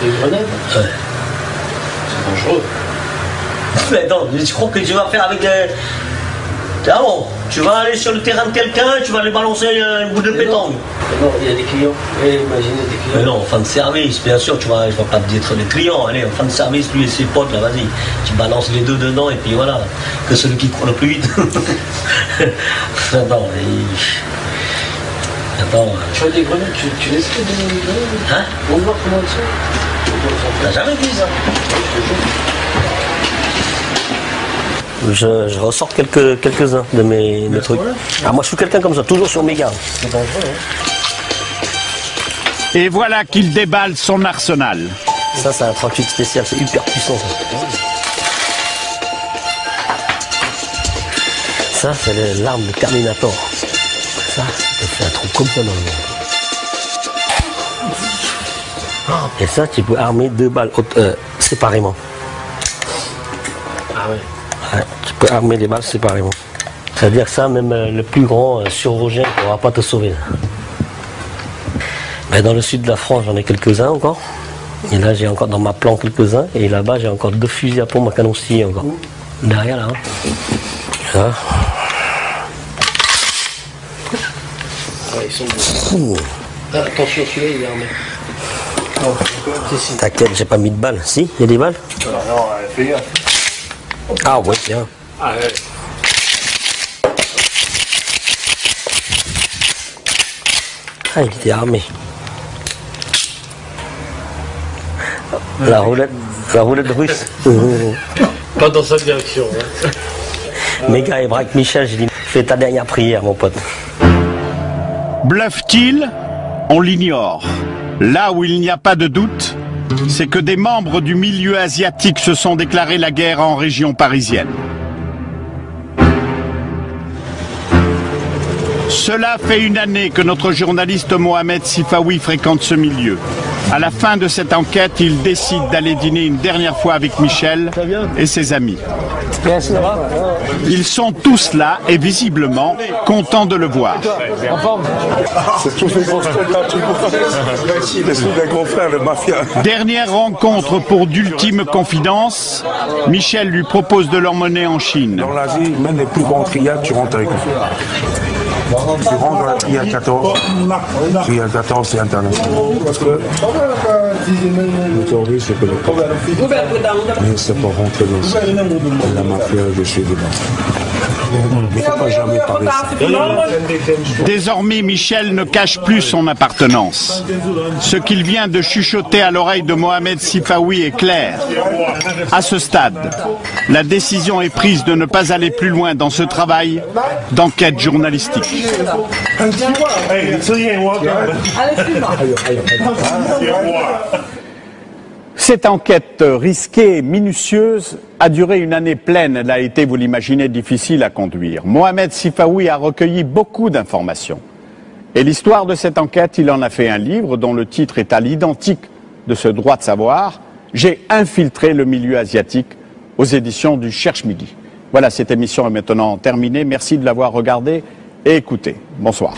Des grenades? Ouais. C'est dangereux. Mais non, je crois que tu vas faire avec des... Ah bon, tu vas aller sur le terrain de quelqu'un et tu vas lui balancer une boule de pétanque. Non, il y a des clients. Imaginez des clients. Mais non, fan de service, bien sûr, tu vois, je ne vais pas te dire les clients. Allez, fan de service, lui et ses potes, là, vas-y. Tu balances les deux dedans et puis voilà. Que celui qui court le plus vite. Attends, tu as des grenades, tu laisses des grenades? Hein? On va voir comment elles sont. T'as jamais vu ça? Je ressors quelques-uns de mes trucs. Ah, moi je suis quelqu'un comme ça, toujours sur mes gardes. C'est dangereux, hein? Et voilà qu'il déballe son arsenal. Ça c'est un 38 spécial, c'est hyper puissant ça. Ça c'est l'arme de Terminator. Ça fait un trou comme ça dans le monde. Et ça tu peux armer 2 balles séparément. Ah ouais. Ouais, tu peux armer les balles séparément. C'est-à-dire que ça, même le plus grand chirurgien ne pourra pas te sauver. Mais dans le sud de la France, j'en ai quelques-uns encore. Et là, j'ai encore dans ma plan quelques-uns. Et là-bas, j'ai encore 2 fusils à pompe à canon scié encore. Derrière, là. Là. Ouais, ils sont beaux. Ah, attention, celui-là, il est armé. T'inquiète, j'ai pas mis de balles. Si, il y a des balles? Non, fais gaffe. Ah ouais, bien. Ah ouais. Ah, il était armé. La roulette russe. Pas dans sa direction. Hein. Mes gars, et braque Michel, j'ai dit, fais ta dernière prière, mon pote. Bluffe-t-il? On l'ignore. Là où il n'y a pas de doute, c'est que des membres du milieu asiatique se sont déclarés la guerre en région parisienne. Cela fait une année que notre journaliste Mohamed Sifawi fréquente ce milieu. À la fin de cette enquête, il décide d'aller dîner une dernière fois avec Michel et ses amis. Ils sont tous là et visiblement contents de le voir. C'est tous les gros confrères de mafia. Dernière rencontre pour d'ultimes confidences. Michel lui propose de l'emmener en Chine. Dans l'Asie, même les plus grands triades, tu rentres avec eux. Tu rentres dans la triade 14. Triade 14, c'est international. Parce que le terrorisme, je connais pas. Mais c'est pour rentrer dans la mafia, je suis dedans. Mais il ne faut pas jamais parler de ça. Désormais, Michel ne cache plus son appartenance. Ce qu'il vient de chuchoter à l'oreille de Mohamed Sifawi est clair. À ce stade, la décision est prise de ne pas aller plus loin dans ce travail d'enquête journalistique. Cette enquête risquée et minutieuse a duré une année pleine. Elle a été, vous l'imaginez, difficile à conduire. Mohamed Sifawi a recueilli beaucoup d'informations. Et l'histoire de cette enquête, il en a fait un livre dont le titre est à l'identique de ce droit de savoir. J'ai infiltré le milieu asiatique aux éditions du Cherche Midi. Voilà, cette émission est maintenant terminée. Merci de l'avoir regardée et écoutée. Bonsoir.